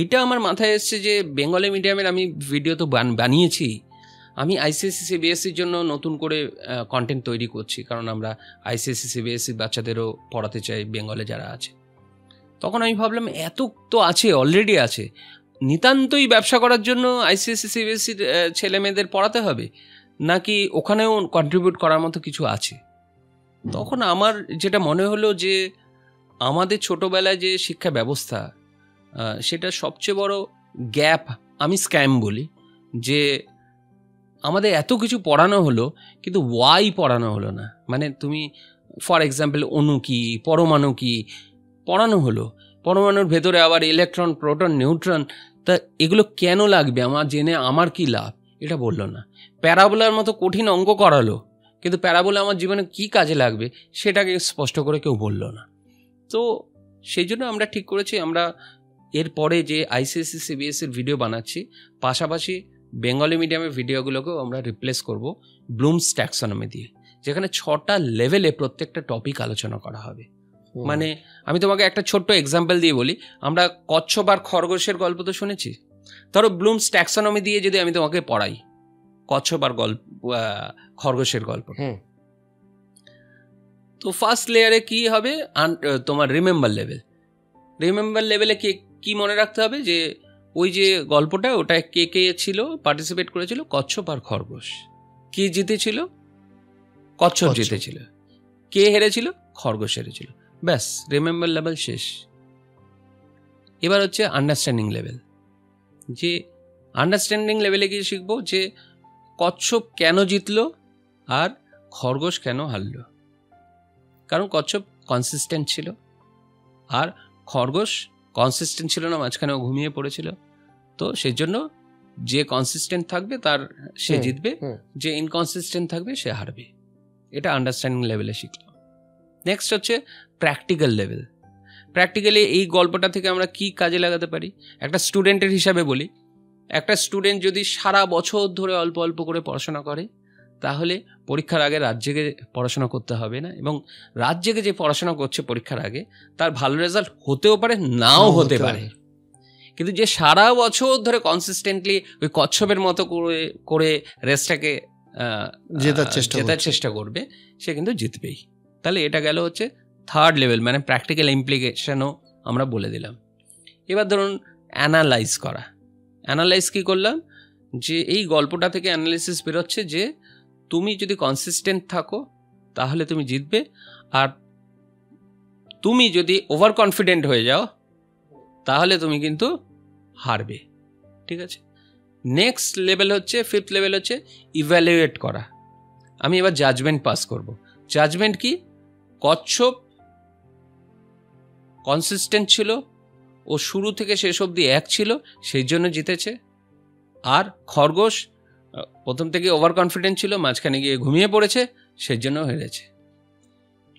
এটা আমার মাথায় এসছে যে বেঙ্গলি মিডিয়ামের আমি ভিডিও তো বানিয়েছি, আমি আইসিএসসি সিবিএসসির জন্য নতুন করে কন্টেন্ট তৈরি করছি, কারণ আমরা আইসিএসসি সিবিএসসি বাচ্চাদেরও পড়াতে চাই বেঙ্গলে যারা আছে। তখন আমি ভাবলাম এত তো আছে, অলরেডি আছে, নিতান্তই ব্যবসা করার জন্য আইসিএসসি সিবিএসসির ছেলে মেয়েদের পড়াতে হবে, নাকি ওখানেও কন্ট্রিবিউট করার মতো কিছু আছে। তখন আমার যেটা মনে হলো যে আমাদের ছোটোবেলায় যে শিক্ষা ব্যবস্থা, সেটা সবচেয়ে বড় গ্যাপ আমি স্ক্যাম বলি, যে আমাদের এত কিছু পড়ানো হলো কিন্তু ওয়াই পড়ানো হলো না। মানে তুমি ফর এক্সাম্পল অণু কি, পরমাণু কি পড়ানো হলো, পরমাণুর ভেতরে আবার ইলেকট্রন, প্রোটন, নিউট্রন, তা এগুলো কেন লাগবে আমার জেনে আমার কি লাভ, এটা বললো না। প্যারাবোলার মতো কঠিন অঙ্ক করালো, কিন্তু প্যারাবোলা আমার জীবনে কি কাজে লাগবে সেটাকে স্পষ্ট করে কেউ বললো না। তো সেই জন্য আমরা ঠিক করেছি আমরা এরপরে যে আইসিএসসি সিবিএসসির ভিডিও বানাচ্ছি, পাশাপাশি বেঙ্গলি মিডিয়ামের ভিডিওগুলোকেও আমরা রিপ্লেস করব ব্লুমস ট্যাক্সোনমি দিয়ে, যেখানে 6টা লেভেলে প্রত্যেকটা টপিক আলোচনা করা হবে। মানে আমি তোমাকে একটা ছোট্ট এক্সাম্পল দিয়ে বলি, আমরা কচ্ছপ আর খরগোশের গল্প তো শুনেছি, ধরো ব্লুমস ট্যাক্সোনমি দিয়ে যদি আমি তোমাকে পড়াই কচ্ছপ আর খরগোশের গল্প, তো ফার্স্ট লেয়ারে কি হবে, তোমার রিমেম্বার লেভেল। রিমেম্বার লেভেলে কি মনে রাখতে হবে যে ওই যে গল্পটা, ওটা কে কে ছিল, পার্টিসিপেট করেছিল, কচ্ছপ আর খরগোশ। কি জিতেছিল? কচ্ছপ জিতেছিল। কে হেরেছিল? খরগোশ হেরেছিল। ব্যাস, রিমেম্বার লেভেল শেষ। এবার হচ্ছে আন্ডারস্ট্যান্ডিং লেভেল। যে আন্ডারস্ট্যান্ডিং লেভেলে গিয়ে শিখবো যে কচ্ছপ কেন জিতলো আর খরগোশ কেন হারলো। কারণ কচ্ছপ কনসিস্টেন্ট ছিল আর খরগোশ কনসিস্টেন্ট ছিল না, মাঝখানেও ঘুমিয়ে পড়েছিল। তো সেই জন্য যে কনসিস্টেন্ট থাকবে তার সে জিতবে, যে ইনকনসিস্টেন্ট থাকবে সে হারবে। এটা আন্ডারস্ট্যান্ডিং লেভেলে শিখলাম। নেক্সট হচ্ছে প্র্যাকটিক্যাল লেভেল। প্র্যাকটিক্যালি এই গল্পটা থেকে আমরা কি কাজে লাগাতে পারি, একটা স্টুডেন্টের হিসাবে বলি। একটা স্টুডেন্ট যদি সারা বছর ধরে অল্প অল্প করে পড়াশোনা করে, তাহলে পরীক্ষার আগে রাত জেগে পড়াশোনা করতে হবে না, এবং রাত জেগে যে পড়াশোনা করছে পরীক্ষার আগে তার ভালো রেজাল্ট হতেও পারে, নাও হতে পারে। কিন্তু যে সারা বছর ধরে কনসিস্টেন্টলি ওই কচ্ছপের মতো করে রেসটাকে জেতার চেষ্টা করবে, সে কিন্তু জিতবেই। তাহলে এটা গেল হচ্ছে থার্ড লেভেল, মানে প্র্যাকটিক্যাল ইমপ্লিকেশনও আমরা বলে দিলাম। এবার ধরুন অ্যানালাইজ করা। অ্যানালাইজ কী করলাম, যে এই গল্পটা থেকে অ্যানালিসিস বেরোচ্ছে যে তুমি যদি কনসিস্টেন্ট থাকো তাহলে তুমি জিতবে, আর তুমি যদি ওভার কনফিডেন্ট হয়ে যাও তাহলে তুমি কিন্তু হারবে। ঠিক আছে। নেক্সট লেভেল হচ্ছে, ফিফথ লেভেল হচ্ছে ইভ্যালুয়েট করা। আমি এবার জাজমেন্ট পাস করব। জাজমেন্ট কি? কচ্ছপ কনসিস্টেন্ট ছিল, ও শুরু থেকে শেষ অবধি এক ছিল, সেই জন্য জিতেছে। আর খরগোশ প্রথম থেকে ওভার কনফিডেন্ট ছিল, মাঝখানে গিয়ে ঘুমিয়ে পড়েছে, সেই জন্য হেরেছে।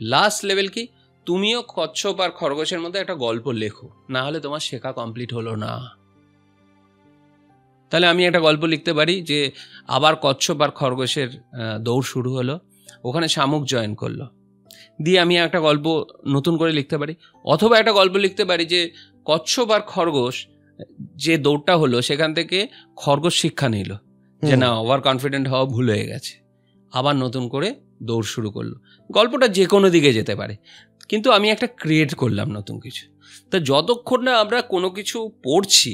লাস্ট লেভেল কি? তুমিও কচ্ছপ আর খরগোশের মধ্যে একটা গল্প লেখো, না হলে তোমার শেখা কমপ্লিট হলো না। তাহলে আমি একটা গল্প লিখতে পারি যে আবার কচ্ছপ আর খরগোশের দৌড় শুরু হলো, ওখানে শামুক জয়েন করলো, দিয়ে আমি একটা গল্প নতুন করে লিখতে পারি। অথবা একটা গল্প লিখতে পারি যে কচ্ছপ আর খরগোশ যে দৌড়টা হলো সেখান থেকে খরগোশ শিক্ষা নিল যে না, ওভার কনফিডেন্ট হওয়া ভুল হয়ে গেছে। আবার নতুন করে দৌড় শুরু করলো। গল্পটা যে কোনো দিকে যেতে পারে, কিন্তু আমি একটা ক্রিয়েট করলাম নতুন কিছু। তা যতক্ষণ না আমরা কোনো কিছু পড়ছি,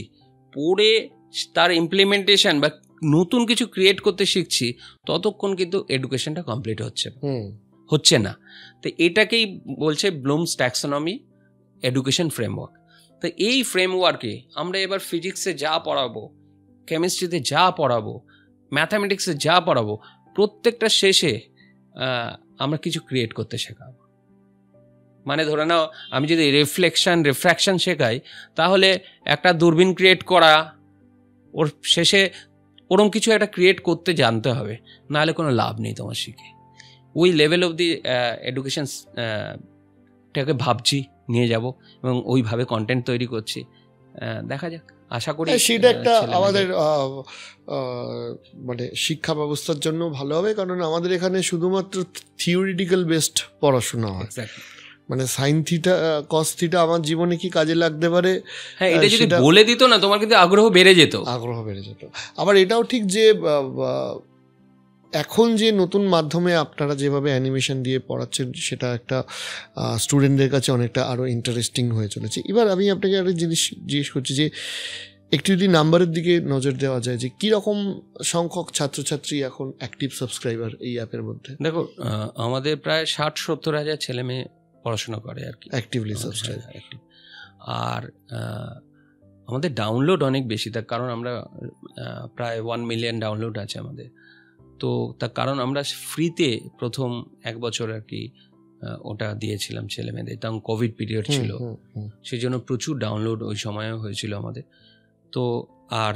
পড়ে তার ইমপ্লিমেন্টেশন বা নতুন কিছু ক্রিয়েট করতে শিখছি, ততক্ষণ কিন্তু এডুকেশনটা কমপ্লিট হচ্ছে না। তো এটাকেই বলছে ব্লুমস ট্যাক্সোনমি এডুকেশন ফ্রেমওয়ার্ক। তো এই ফ্রেমওয়ার্কে আমরা এবার ফিজিক্সে যা পড়াবো, কেমিস্ট্রিতে যা পড়াবো, ম্যাথামেটিক্সে যা পড়াবো, প্রত্যেকটা শেষে আমরা কিছু ক্রিয়েট করতে শেখাবো। মানে ধরে নাও আমি যদি রিফ্র্যাকশন শেখাই, তাহলে একটা দূরবীন ক্রিয়েট করা, ওর শেষে ওরকম কিছু একটা ক্রিয়েট করতে জানতে হবে, নাহলে কোনো লাভ নেই তোমার শিখে। ওই লেভেল অব দি এডুকেশনটাকে ভাবছি নিয়ে যাব এবং ওইভাবে কন্টেন্ট তৈরি করছি। দেখা যাক, আশা করি সেটা একটা আমাদের মানে শিক্ষা ব্যবস্থার জন্য ভালো হবে, কারণ আমাদের এখানে শুধুমাত্র থিওরিটিক্যাল বেসড পড়াশোনা হয়। মানে সাইন থিটা কস থিটা আমার জীবনে কি কাজে লাগতে পারে, হ্যাঁ, এটা যদি বলে দিত না, তোমার কিন্তু আগ্রহ বেড়ে যেত। আবার এটাও ঠিক যে এখন যে নতুন মাধ্যমে আপনারা যেভাবে অ্যানিমেশন দিয়ে পড়াচ্ছেন, সেটা একটা স্টুডেন্টদের কাছে অনেকটা আরও ইন্টারেস্টিং হয়ে চলেছে। এবার আমি আপনাকে একটা জিনিস জিজ্ঞেস করছি যে একটু যদি নাম্বারের দিকে নজর দেওয়া যায়, যে কীরকম সংখ্যক ছাত্রছাত্রী এখন অ্যাক্টিভ সাবস্ক্রাইবার এই অ্যাপের মধ্যে? দেখো, আমাদের প্রায় 60-70 হাজার ছেলে মেয়ে পড়াশোনা করে আর কি, অ্যাক্টিভলি সাবস্ক্রাইব। আর আমাদের ডাউনলোড অনেক বেশি, তার কারণ আমরা প্রায় 1 মিলিয়ন ডাউনলোড আছে আমাদের। তো তার কারণ আমরা ফ্রিতে প্রথম 1 বছর আর কি ওটা দিয়েছিলাম ছেলে মেয়েদের, তখন কোভিড পিরিয়ড ছিল, সেই জন্য প্রচুর ডাউনলোড ওই সময়ও হয়েছিল আমাদের। তো আর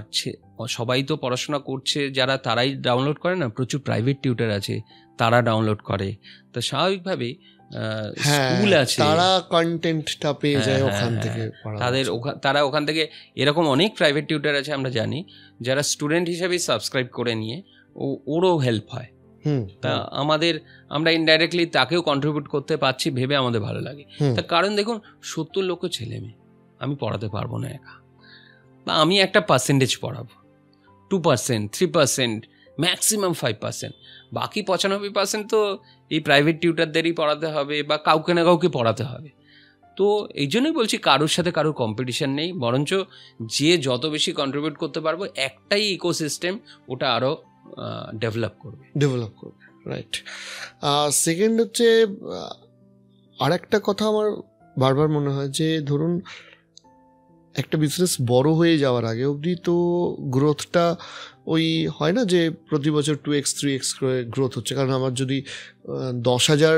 সবাই তো পড়াশোনা করছে যারা, তারাই ডাউনলোড করে না, প্রচুর প্রাইভেট টিউটর আছে, তারা ডাউনলোড করে। তো স্বাভাবিকভাবেই স্কুল আছে, তারা কন্টেন্টটা পেয়ে যায় ওখান থেকে, তারা ওখান থেকে, এরকম অনেক প্রাইভেট টিউটর আছে আমরা জানি, যারা স্টুডেন্ট হিসেবে সাবস্ক্রাইব করে নিয়ে ওরও হেল্প হয়। তা আমরা ইনডাইরেক্টলি তাকেও কন্ট্রিবিউট করতে পারছি ভেবে আমাদের ভালো লাগে। তার কারণ দেখুন, 70 লক্ষ ছেলে মেয়ে আমি পড়াতে পারবো না একা, বা আমি একটা পার্সেন্টেজ পড়াবো, 2%, 3%, ম্যাক্সিমাম 5%, বাকি 95% তো এই প্রাইভেট টিউটারদেরই পড়াতে হবে বা কাউকে না কাউকে পড়াতে হবে। তো এই জন্যই বলছি, কারোর সাথে কারোর কম্পিটিশন নেই, বরঞ্চ যে যত বেশি কন্ট্রিবিউট করতে পারবো, একটাই ইকোসিস্টেম, ওটা আরও ডেভেলপ করবে। রাইট। সেকেন্ড হচ্ছে, আর একটা কথা আমার বারবার মনে হয় যে, ধরুন একটা বিজনেস বড় হয়ে যাওয়ার আগে অবধি তো গ্রোথটা ওই হয় না যে প্রতি বছর 2x 3x করে গ্রোথ হচ্ছে। কারণ আমার যদি 10,000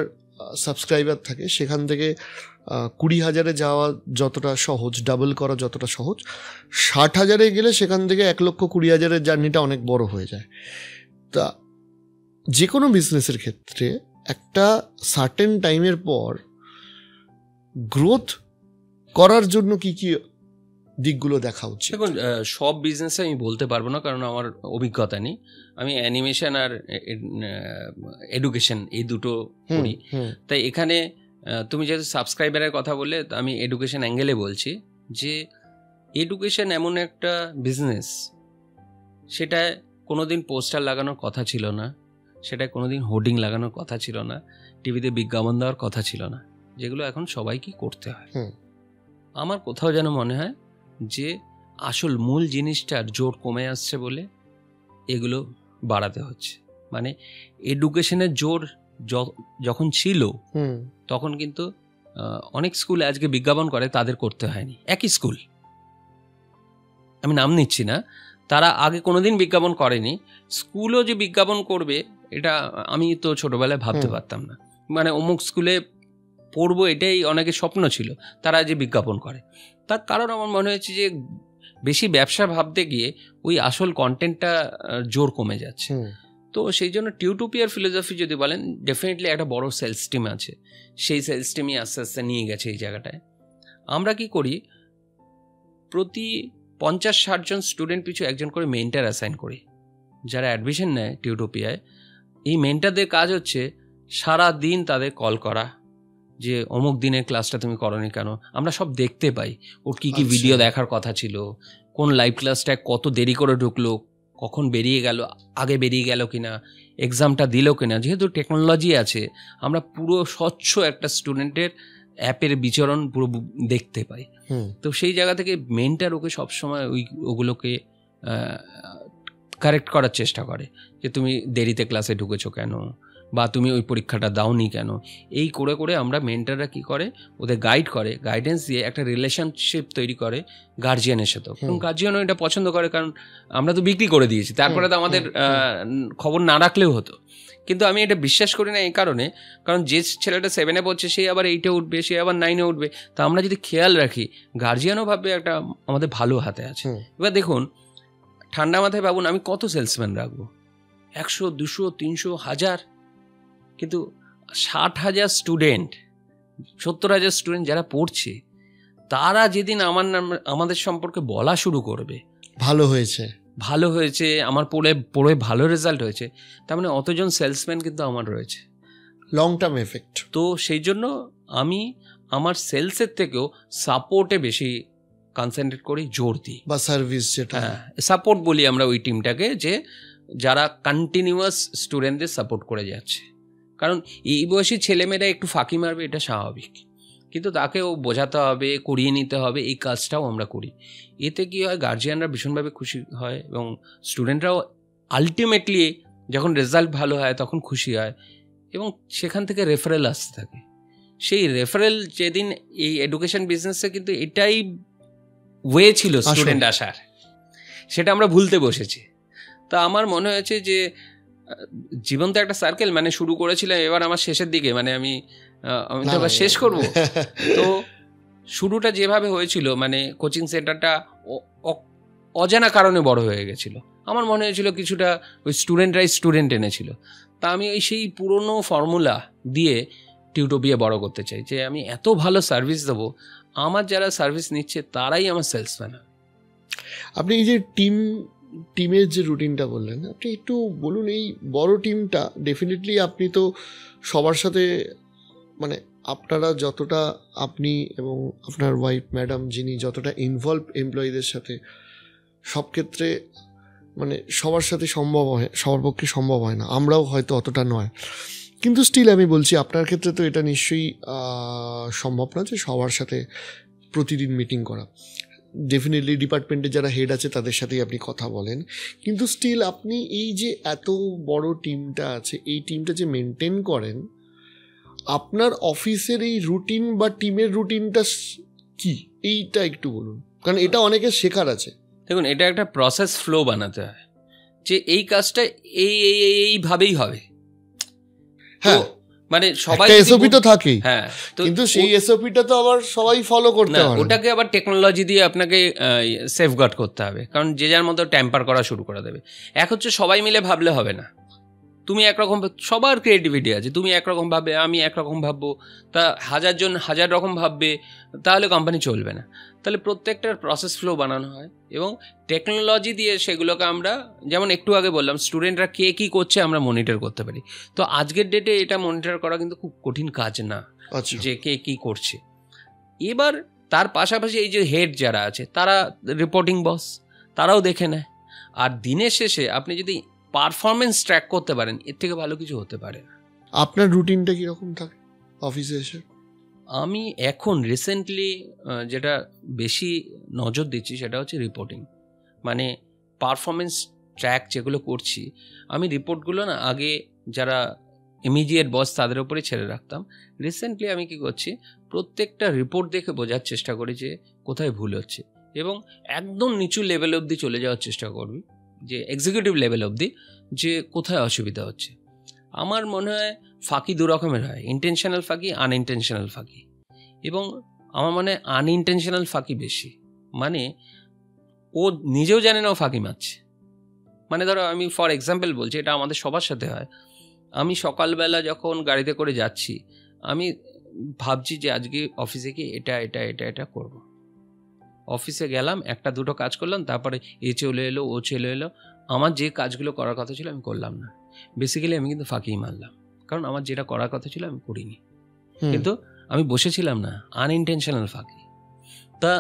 সাবস্ক্রাইবার থাকে, সেখান থেকে 20,000-এ যাওয়া যতটা সহজ, ডাবল করা যতটা সহজ, 60,000-এ গেলে সেখান থেকে 1,20,000-এর জার্নিটা অনেক বড় হয়ে যায়। তা যে কোনো বিজনেসের ক্ষেত্রে একটা সার্টেন টাইমের পর গ্রোথ করার জন্য কি কি দিকগুলো দেখা উচিত? দেখুন, সব বিজনেসে আমি বলতে পারবো না, কারণ আমার অভিজ্ঞতা নেই। আমি অ্যানিমেশন আর এডুকেশন এই দুটো করি। তাই এখানে তুমি যেহেতু সাবস্ক্রাইবারের কথা বললে, আমি এডুকেশন অ্যাঙ্গেলে বলছি যে এডুকেশন এমন একটা বিজনেস, সেটা কোনোদিন পোস্টার লাগানোর কথা ছিল না, সেটা কোনোদিন হোর্ডিং লাগানোর কথা ছিল না, টিভিতে বিজ্ঞাপন দেওয়ার কথা ছিল না, যেগুলো এখন সবাইকে করতে হয়। আমার কোথাও যেন মনে হয় যে আসল মূল জিনিসটার জোর কমে আসছে বলে এগুলো বাড়াতে হচ্ছে। মানে এডুকেশনের জোর যখন ছিল, তখন কিন্তু অনেক স্কুলে আজকে বিজ্ঞাপন করে, তাদের করতে হয়নি। একই স্কুল, আমি নাম নিচ্ছি না, তারা আগে কোনোদিন বিজ্ঞাপন করেনি, স্কুলও যে বিজ্ঞাপন করবে এটা আমি তো ছোটবেলায় ভাবতে পারতাম না। মানে অমুক স্কুলে পড়বো, এটাই অনেকের স্বপ্ন ছিল, তারা যে বিজ্ঞাপন করে। তার কারণ আমার মনে হয়েছে যে বেশি ব্যবসা ভাবতে গিয়ে ওই আসল কন্টেন্টটা জোর কমে যাচ্ছে। তো সেই জন্য টিউটোপিয়ার ফিলোসফি যদি বলেন, ডেফিনেটলি একটা বড় সেলস টিম আছে, সেই সেলস টিমই আস্তে আস্তে নিয়ে গেছে এই জায়গাটায়। আমরা কি করি, প্রতি 50-60 জন স্টুডেন্ট পিছু একজন করে মেন্টার অ্যাসাইন করি, যারা অ্যাডমিশন নেয় টিউটোপিয়ায়। এই মেন্টারদের কাজ হচ্ছে সারা দিন তাদের কল করা, যে অমুক দিনের ক্লাসটা তুমি করনি কেন। আমরা সব দেখতে পাই, ওর কী কী ভিডিও দেখার কথা ছিল, কোন লাইভ ক্লাসটায় কত দেরি করে ঢুকলো, কখন বেরিয়ে গেল, আগে বেরিয়ে গেল কিনা, এক্সামটা দিল কিনা। যেহেতু টেকনোলজি আছে, আমরা পুরো স্বচ্ছ একটা স্টুডেন্টের অ্যাপের বিচরণ পুরো দেখতে পাই। তো সেই জায়গা থেকে মেন্টার ওকে সবসময় ওগুলোকে কারেক্ট করার চেষ্টা করে যে তুমি দেরিতে ক্লাসে ঢুকেছো কেন, বা তুমি ওই পরীক্ষাটা দাওনি কেন। এই করে করে আমরা মেন্টাররা কি করে, ওদের গাইড করে, গাইডেন্স দিয়ে একটা রিলেশনশিপ তৈরি করে গার্জিয়ানের সাথেও। কারণ গার্জিয়ানও এটা পছন্দ করে, কারণ আমরা তো বিক্রি করে দিয়েছি, তারপরে তো আমাদের খবর না রাখলেও হতো। কিন্তু আমি এটা বিশ্বাস করি না এই কারণে, কারণ যে ছেলেটা 7-এ পড়ছে সে আবার 8-এ উঠবে, সে আবার 9-এ উঠবে। তা আমরা যদি খেয়াল রাখি, গার্জিয়ানও ভাববে একটা আমাদের ভালো হাতে আছে। এবার দেখুন, ঠান্ডা মাথায় ভাবুন, আমি কত সেলসম্যান রাখবো? 100, 200, 300, 1000। কিন্তু 60,000 স্টুডেন্ট, 70,000 স্টুডেন্ট যারা পড়ছে, তারা যেদিন আমাদের সম্পর্কে বলা শুরু করবে ভালো হয়েছে, ভালো হয়েছে, আমার পড়ে ভালো রেজাল্ট হয়েছে, তার মানে অতজন সেলসম্যান কিন্তু আমার রয়েছে, লং টার্ম এফেক্ট। তো সেই জন্য আমি আমার সেলসের থেকেও সাপোর্টে বেশি কনসেন্ট্রেট করি, জোর দিই। বা সার্ভিস, যেটা সাপোর্ট বলি আমরা ওই টিমটাকে, যে যারা কন্টিনিউয়াস স্টুডেন্টদের সাপোর্ট করে যাচ্ছে। কারণ এই বয়সী ছেলেমেয়েরা একটু ফাঁকি মারবে, এটা স্বাভাবিক, কিন্তু তাকেও বোঝাতে হবে, করিয়ে নিতে হবে। এই কাজটাও আমরা করি। এতে কি হয়, গার্জিয়ানরা ভীষণভাবে খুশি হয় এবং স্টুডেন্টরাও আলটিমেটলি যখন রেজাল্ট ভালো হয় তখন খুশি হয়, এবং সেখান থেকে রেফারেল আসতে থাকে। সেই রেফারেল যেদিন এই এডুকেশন বিজনেসে কিন্তু এটাই ওয়ে ছিল স্টুডেন্ট আসার, সেটা আমরা ভুলতে বসেছি। তা আমার মনে হয়েছে যে জীবন তো একটা সার্কেল, মানে শুরু করেছিলাম, এবার আমার শেষের দিকে, মানে আমি তো এবার শেষ করব। তো শুরুটা যেভাবে হয়েছিল, মানে কোচিং সেন্টারটা অজানা কারণে বড় হয়ে গেছিল। আমার মনে হয়েছিল কিছুটা ওই স্টুডেন্টরাই স্টুডেন্ট এনেছিল। তা আমি ওই সেই পুরনো ফর্মুলা দিয়ে টিউটোপিয়া বড় করতে চাই, যে আমি এত ভালো সার্ভিস দেবো, আমার যারা সার্ভিস নিচ্ছে তারাই আমার সেলসম্যান। আপনি এই যে টিমের যে রুটিনটা বললেন, আপনি একটু বলুন। এই বড় টিমটা ডেফিনেটলি আপনি তো সবার সাথে, মানে আপনারা যতটা, আপনি এবং আপনার ওয়াইফ ম্যাডাম যিনি যতটা ইনভলভ এমপ্লয়ীদের সাথে, সব ক্ষেত্রে মানে সবার সাথে সম্ভব হয়, সবার পক্ষে সম্ভব হয় না, আমরাও হয়তো অতটা নয়। কিন্তু স্টিল আমি বলছি, আপনার ক্ষেত্রে তো এটা নিশ্চয়ই সম্ভব না যে সবার সাথে প্রতিদিন মিটিং করা। ডেফিনেটলি ডিপার্টমেন্টে যারা হেড আছে তাদের সাথেই আপনি কথা বলেন, কিন্তু স্টিল আপনি এই যে এত বড় টিমটা আছে, এই টিমটা যে মেনটেন করেন, আপনার অফিসের এই রুটিন বা টিমের রুটিনটা কি, এইটা একটু বলুন, কারণ এটা অনেকের শেখার আছে। দেখুন, এটা একটা প্রসেস ফ্লো বানাতে হয়, যে এই কাজটা এইভাবেই হবে। হ্যাঁ, মানে সবাই এসওপি তো থাকেই, হ্যাঁ, কিন্তু সেই এসওপিটা তো আবার সবাই ফলো করতে হবে। ওটাকে আবার টেকনোলজি দিয়ে আপনাকে সেফগার্ড করতে হবে, কারণ যে যার মতো ট্যাম্পার করা শুরু করে দেবে। এক হচ্ছে সবাই মিলে ভাবলে হবে না। তুমি একরকম, সবার ক্রিয়েটিভিটি আছে, তুমি একরকম ভাববে, আমি একরকম ভাববো, তা 1000 জন 1000 রকম ভাববে, তাহলে কোম্পানি চলবে না। তাহলে প্রত্যেকটার প্রসেস ফ্লো বানানো হয়, এবং টেকনোলজি দিয়ে সেগুলোকে আমরা, যেমন একটু আগে বললাম, স্টুডেন্টরা কে কী করছে আমরা মনিটর করতে পারি। তো আজকের ডেটে এটা মনিটর করা কিন্তু খুব কঠিন কাজ না, যে কে কী করছে। এবার তার পাশাপাশি এই যে হেড যারা আছে, তারা রিপোর্টিং বস, তারাও দেখে নেয়। আর দিনের শেষে আপনি যদি পারফরমেন্স ট্র্যাক করতে পারেন, এর থেকে ভালো কিছু হতে পারে না। আপনার রুটিনটা কীরকম থাকে অফিসে এসে? আমি এখন রিসেন্টলি যেটা বেশি নজর দিচ্ছি সেটা হচ্ছে রিপোর্টিং, মানে পারফরমেন্স ট্র্যাক যেগুলো করছি আমি, রিপোর্টগুলো না আগে যারা ইমিডিয়েট বস তাদের উপরে ছেড়ে রাখতাম। রিসেন্টলি আমি কি করছি, প্রত্যেকটা রিপোর্ট দেখে বোঝার চেষ্টা করি যে কোথায় ভুল হচ্ছে, এবং একদম নিচু লেভেল অবধি চলে যাওয়ার চেষ্টা করবি, যে এক্সিকিউটিভ লেভেল অবধি, যে কোথায় অসুবিধা হচ্ছে। আমার মনে হয় ফাঁকি দু রকমের হয়, ইন্টেনশনাল ফাঁকি, আনইনটেনশনাল ফাঁকি। এবং আমার মনে হয় আনইনটেনশনাল ফাঁকি বেশি, মানে ও নিজেও জানে না ও ফাঁকি মারছে। মানে ধরো আমি ফর এক্সাম্পল বলছি, এটা আমাদের সবার সাথে হয়। আমি সকালবেলা যখন গাড়িতে করে যাচ্ছি, আমি ভাবছি যে আজকে অফিসে গিয়ে এটা এটা এটা এটা করব। অফিসে গেলাম, একটা দুটো কাজ করলাম, তারপরে এ চলে এলো, ও চলে এলো, আমার যে কাজগুলো করার কথা ছিল আমি করলাম না। বেসিক্যালি আমি কিন্তু ফাঁকিই মারলাম, কারণ আমার যেটা করার কথা ছিল আমি করিনি, কিন্তু আমি বসেছিলাম না, আনইনটেনশনাল ফাঁকি। তা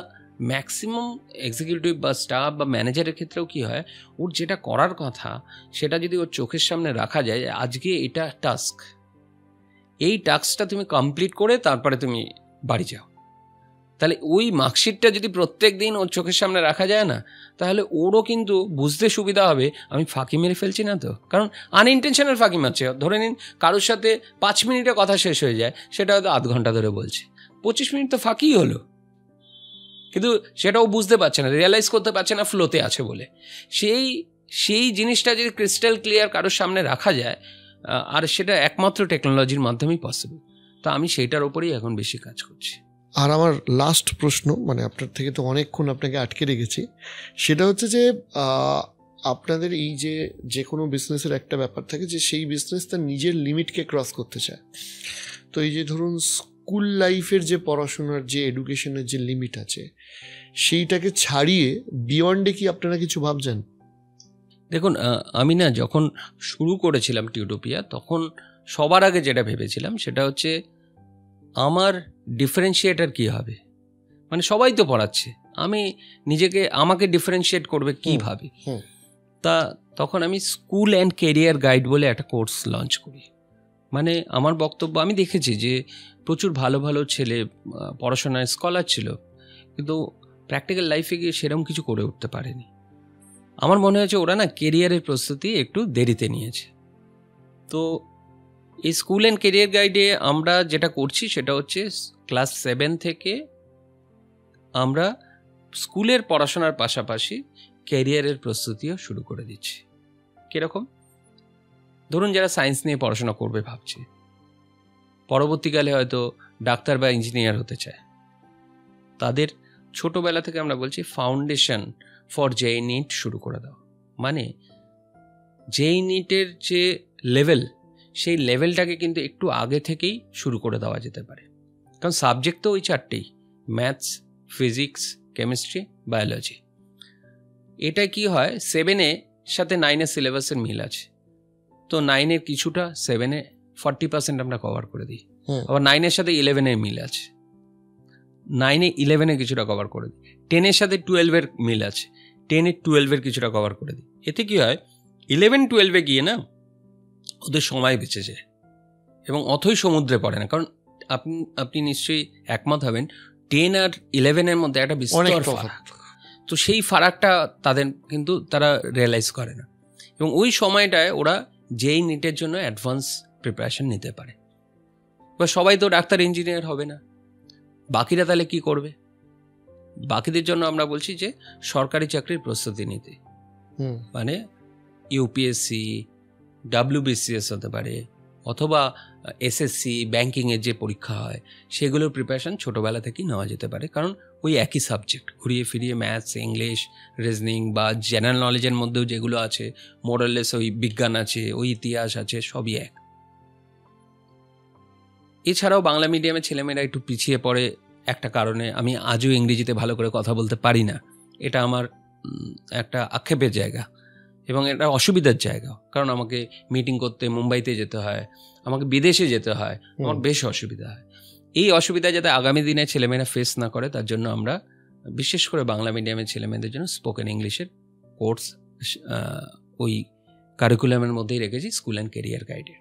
ম্যাক্সিমাম এক্সিকিউটিভ বা স্টাফ বা ম্যানেজারের ক্ষেত্রেও কি হয়, ওর যেটা করার কথা সেটা যদি ওর চোখের সামনে রাখা যায়, আজকে এটা টাস্ক, এই টাস্কটা তুমি কমপ্লিট করে তারপরে তুমি বাড়ি যাও, তাহলে ওই মার্কশিটটা যদি প্রত্যেক দিন ওর চোখের সামনে রাখা যায় না, তাহলে ওরও কিন্তু বুঝতে সুবিধা হবে আমি ফাঁকি মেরে ফেলছি না তো। কারণ আনইনটেনশনাল ফাঁকি মারছে। ধরে নিন কারোর সাথে 5 মিনিটে কথা শেষ হয়ে যায়, সেটা হয়তো আধ ঘন্টা ধরে বলছে, 25 মিনিট তো ফাঁকিই হলো, কিন্তু সেটাও বুঝতে পারছে না, রিয়েলাইজ করতে পারছে না ফ্লোতে আছে বলে। সেই জিনিসটা যদি ক্রিস্টাল ক্লিয়ার কারোর সামনে রাখা যায়, আর সেটা একমাত্র টেকনোলজির মাধ্যমেই পসিবল, তো আমি সেইটার ওপরেই এখন বেশি কাজ করছি। আর আমার লাস্ট প্রশ্ন, মানে আপনার থেকে তো অনেকক্ষণ আপনাকে আটকে রেখেছি, সেটা হচ্ছে যে আপনাদের এই যে কোনো বিজনেসের একটা ব্যাপার থাকে যে সেই বিজনেস তার নিজের লিমিটকে ক্রস করতে চায়। তো এই যে ধরুন স্কুল লাইফের যে পড়াশোনার যে এডুকেশনের যে লিমিট আছে, সেইটাকে ছাড়িয়ে বিয়ন্ডে কি আপনারা কিছু ভাবছেন? দেখুন, আমি না যখন শুরু করেছিলাম টিউটোপিয়া, তখন সবার আগে যেটা ভেবেছিলাম সেটা হচ্ছে আমার ডিফারেন্সিয়েটার কি হবে, মানে সবাই তো পড়াচ্ছে, আমি আমাকে ডিফারেন্সিয়েট করবে কিভাবে। তা তখন আমি স্কুল অ্যান্ড কেরিয়ার গাইড বলে একটা কোর্স লঞ্চ করি। মানে আমার বক্তব্য, আমি দেখেছি যে প্রচুর ভালো ভালো ছেলে পড়াশোনায় স্কলার ছিল, কিন্তু প্র্যাকটিক্যাল লাইফে গিয়ে সেরকম কিছু করে উঠতে পারেনি। আমার মনে হয়েছে ওরা না কেরিয়ারের প্রস্তুতি একটু দেরিতে নিয়েছে। তো এই স্কুল অ্যান্ড কেরিয়ার গাইডে আমরা যেটা করছি সেটা হচ্ছে ক্লাস 7 থেকে আমরা স্কুলের পড়াশোনার পাশাপাশি ক্যারিয়ারের প্রস্তুতিও শুরু করে দিচ্ছি। কীরকম? ধরুন যারা সায়েন্স নিয়ে পড়াশোনা করবে ভাবছে, পরবর্তীকালে হয়তো ডাক্তার বা ইঞ্জিনিয়ার হতে চায়, তাদের ছোটোবেলা থেকে আমরা বলছি ফাউন্ডেশন ফর জেই নিট শুরু করে দাও। মানে জেই নিটের যে লেভেল, সেই লেভেলটাকে কিন্তু একটু আগে থেকেই শুরু করে দেওয়া যেতে পারে। কারণ সাবজেক্ট তো ওই 4টেই, ম্যাথস, ফিজিক্স, কেমিস্ট্রি, বায়োলজি। এটা কি হয়, 7-এর সাথে 9-এর সিলেবাসের মিল আছে, তো 9-এর কিছুটা 7-এ 40% আমরা কভার করে দিই। আবার 9-এর সাথে 11-এর মিল আছে, 9-এ 11-এ কিছুটা কভার করে দিই। 10-এর সাথে 12-এর মিল আছে, 10-এ 12-এর কিছুটা কভার করে দিই। এতে কি হয়, 11-12-এ গিয়ে না ওদের সময় বেঁচে যায় এবং অথই সমুদ্রে পড়ে না। কারণ আপনি নিশ্চয়ই একমত হবেন, 10 আর 11-এর মধ্যে একটা বিস্তর ফারাক। তো সেই ফারাকটা তাদের কিন্তু তারা রিয়েলাইজ করে না, এবং ওই সময়টায় ওরা যেই নিটের জন্য অ্যাডভান্স প্রিপারেশন নিতে পারে। এবার সবাই তো ডাক্তার ইঞ্জিনিয়ার হবে না, বাকিরা তাহলে কি করবে? বাকিদের জন্য আমরা বলছি যে সরকারি চাকরির প্রস্তুতি নিতে, মানে ইউপিএসসি, WBCS হতে পারে, অথবা SSC, ব্যাংকিংয়ের যে পরীক্ষা হয় সেগুলোর প্রিপারেশন ছোটোবেলা থেকেই নেওয়া যেতে পারে। কারণ ওই একই সাবজেক্ট ঘুরিয়ে ফিরিয়ে ম্যাথস, ইংলিশ, রিজনিং বা জেনারেল নলেজের মধ্যেও যেগুলো আছে, মোরালেস ওই বিজ্ঞান আছে, ওই ইতিহাস আছে, সবই এক। এছাড়াও বাংলা মিডিয়ামের ছেলেমেয়েরা একটু পিছিয়ে পড়ে একটা কারণে, আমি আজও ইংরেজিতে ভালো করে কথা বলতে পারি না, এটা আমার একটা আক্ষেপের জায়গা এবং এটা অসুবিধার জায়গা। কারণ আমাকে মিটিং করতে মুম্বাইতে যেতে হয়, আমাকে বিদেশে যেতে হয়, আমার বেশ অসুবিধা হয়। এই অসুবিধা যাতে আগামী দিনে ছেলেমেয়েরা ফেস না করে, তার জন্য আমরা বিশেষ করে বাংলা মিডিয়ামের ছেলেমেয়েদের জন্য স্পোকেন ইংলিশের কোর্স ওই কারিকুলামের মধ্যেই রেখেছি, স্কুল অ্যান্ড কেরিয়ার গাইডে।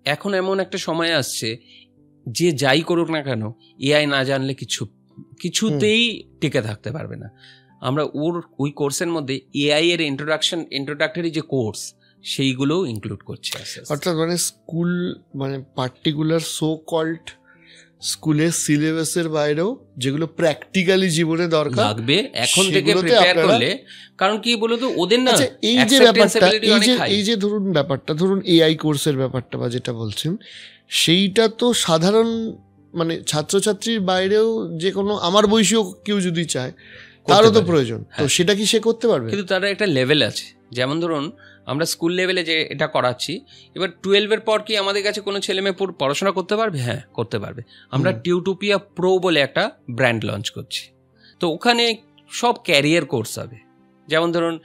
এখন এমন একটা সময় আসছে যে যাই করুক না কেন, এআই না জানলে কিছুতেই টিকে থাকতে পারবে না। আমরা ওই কোর্সের মধ্যে এআই এর ইন্ট্রোডাক্টরি যে কোর্স, সেইগুলোও ইনক্লুড করছে। অর্থাৎ মানে স্কুল, মানে পার্টিকুলার সো কল্ড স্কুলের সিলেবাসের বাইরেও যেগুলো প্র্যাকটিক্যালি জীবনে দরকার লাগবে এখন থেকে প্রিপেয়ার করলে। কারণ কি বলতো, ওদের না এই যে ব্যাপারটা, এই যে ধরুন ব্যাপারটা, ধরুন এআই কোর্সের ব্যাপারটা বা যেটা বলছেন, সেইটা তো সাধারণ মানে ছাত্রছাত্রীর বাইরেও যে কোনো আমার বয়সীও কেউ যদি চায় তারও তো প্রয়োজন, তো সেটা কি সে করতে পারবে? কিন্তু তার একটা লেভেল আছে। যেমন ধরুন আমরা স্কুল লেভেলে যে এটা করাচ্ছি, এবার 12-এর পর কি আমাদের কাছে কোনো ছেলে মেয়ে পড়াশোনা করতে পারবে? হ্যাঁ, করতে পারবে। আমরা টিউটোপিয়া প্রো বলে একটা ব্র্যান্ড লঞ্চ করছি, তো ওখানে সব ক্যারিয়ার কোর্স হবে। যেমন ধরুন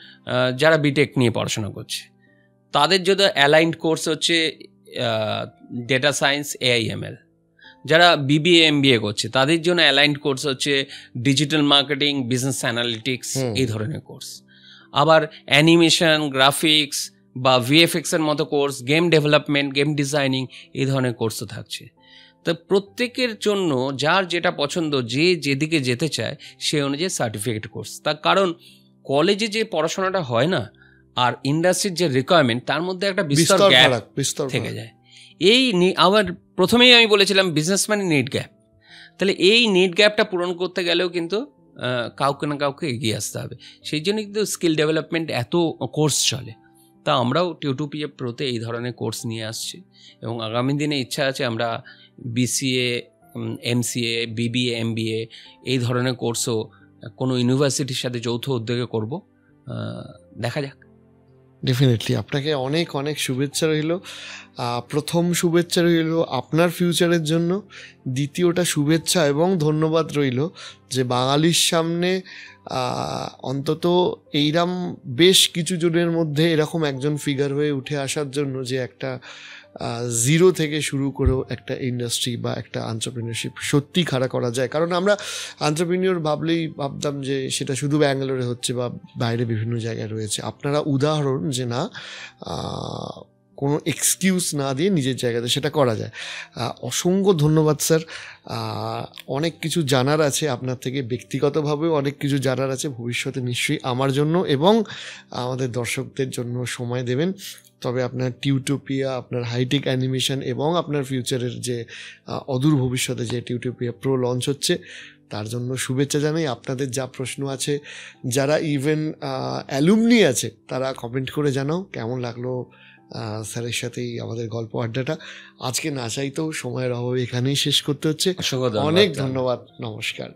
যারা বিটেক নিয়ে পড়াশোনা করছে, তাদের যদি অ্যালাইন্ড কোর্স হচ্ছে ডেটা সায়েন্স, AIML। যারা বিবিএ এমবিএ করছে তাদের জন্য অ্যালাইন্ড কোর্স হচ্ছে ডিজিটাল মার্কেটিং, বিজনেস অ্যানালিটিক্স, এই ধরনের কোর্স। আবার অ্যানিমেশন, গ্রাফিক্স বা ভিএফএক্স এর মতো course, game development, game designing, এই ধরনের কোর্সও থাকছে। তো প্রত্যেকের জন্য যার যেটা পছন্দ, যে যেদিকে যেতে চায় সে অনুযায়ী সার্টিফিকেট কোর্স। তার কারণ কলেজে যে পড়াশোনাটা হয় না আর ইন্ডাস্ট্রির যে রিকোয়ারমেন্ট, তার মধ্যে একটা বিস্তর গ্যাপ থেকে যায়। এই আবার প্রথমেই আমি বলেছিলাম বিজনেস মানে নিড গ্যাপ। তাহলে এই নিড গ্যাপটা পূরণ করতে গেলেও কিন্তু কাউকে না কাউকে এগিয়ে আসতে হবে। সেই জন্য কিন্তু স্কিল ডেভেলপমেন্ট এত কোর্স চলে। তা আমরাও টিউটোপিয়া প্রোতে এই ধরনের কোর্স নিয়ে আসছি এবং আগামী দিনে ইচ্ছা আছে আমরা বিসিএ, এমসিএ, বিবিএ, এমবিএ এই ধরনের কোর্সও কোনো ইউনিভার্সিটির সাথে যৌথ উদ্যোগে করব। দেখা যাক। ডেফিনেটলি আপনাকে অনেক অনেক শুভেচ্ছা রইল। প্রথম শুভেচ্ছা রইল আপনার ফিউচারের জন্য, দ্বিতীয়টা শুভেচ্ছা এবং ধন্যবাদ রইল যে বাঙালির সামনে অন্তত এইরকম বেশ কিছু জনের মধ্যে এরকম একজন ফিগার হয়ে উঠে আসার জন্য, যে একটা জিরো থেকে শুরু করেও একটা ইন্ডাস্ট্রি বা একটা এন্টারপ্রেনিয়রশিপ সত্যি খাড়া করা যায়। কারণ আমরা এন্টারপ্রেনিয়র ভাবলেই ভাবতাম যে সেটা শুধু ব্যাঙ্গালোরে হচ্ছে বা বাইরে বিভিন্ন জায়গায় রয়েছে। আপনারা উদাহরণ যে না, কোনো এক্সকিউজ না দিয়ে নিজের জায়গাতে সেটা করা যায়। অসংখ্য ধন্যবাদ স্যার। অনেক কিছু জানার আছে আপনার থেকে, ব্যক্তিগতভাবেও অনেক কিছু জানার আছে। ভবিষ্যতে নিশ্চয়ই আমার জন্য এবং আমাদের দর্শকদের জন্য সময় দেবেন। তবে আপনার টিউটোপিয়া, আপনার হাইটেক অ্যানিমেশন এবং আপনার ফিউচারের যে অদূর ভবিষ্যতে যে টিউটোপিয়া প্রো লঞ্চ হচ্ছে, তার জন্য শুভেচ্ছা জানাই। আপনাদের যা প্রশ্ন আছে, যারা ইভেন অ্যালুমনি আছে, তারা কমেন্ট করে জানাও কেমন লাগলো স্যারের সাথেই আমাদের গল্প আড্ডাটা। আজকে না চাইতেও সময়ের অভাবে এখানেই শেষ করতে হচ্ছে। অনেক ধন্যবাদ, নমস্কার।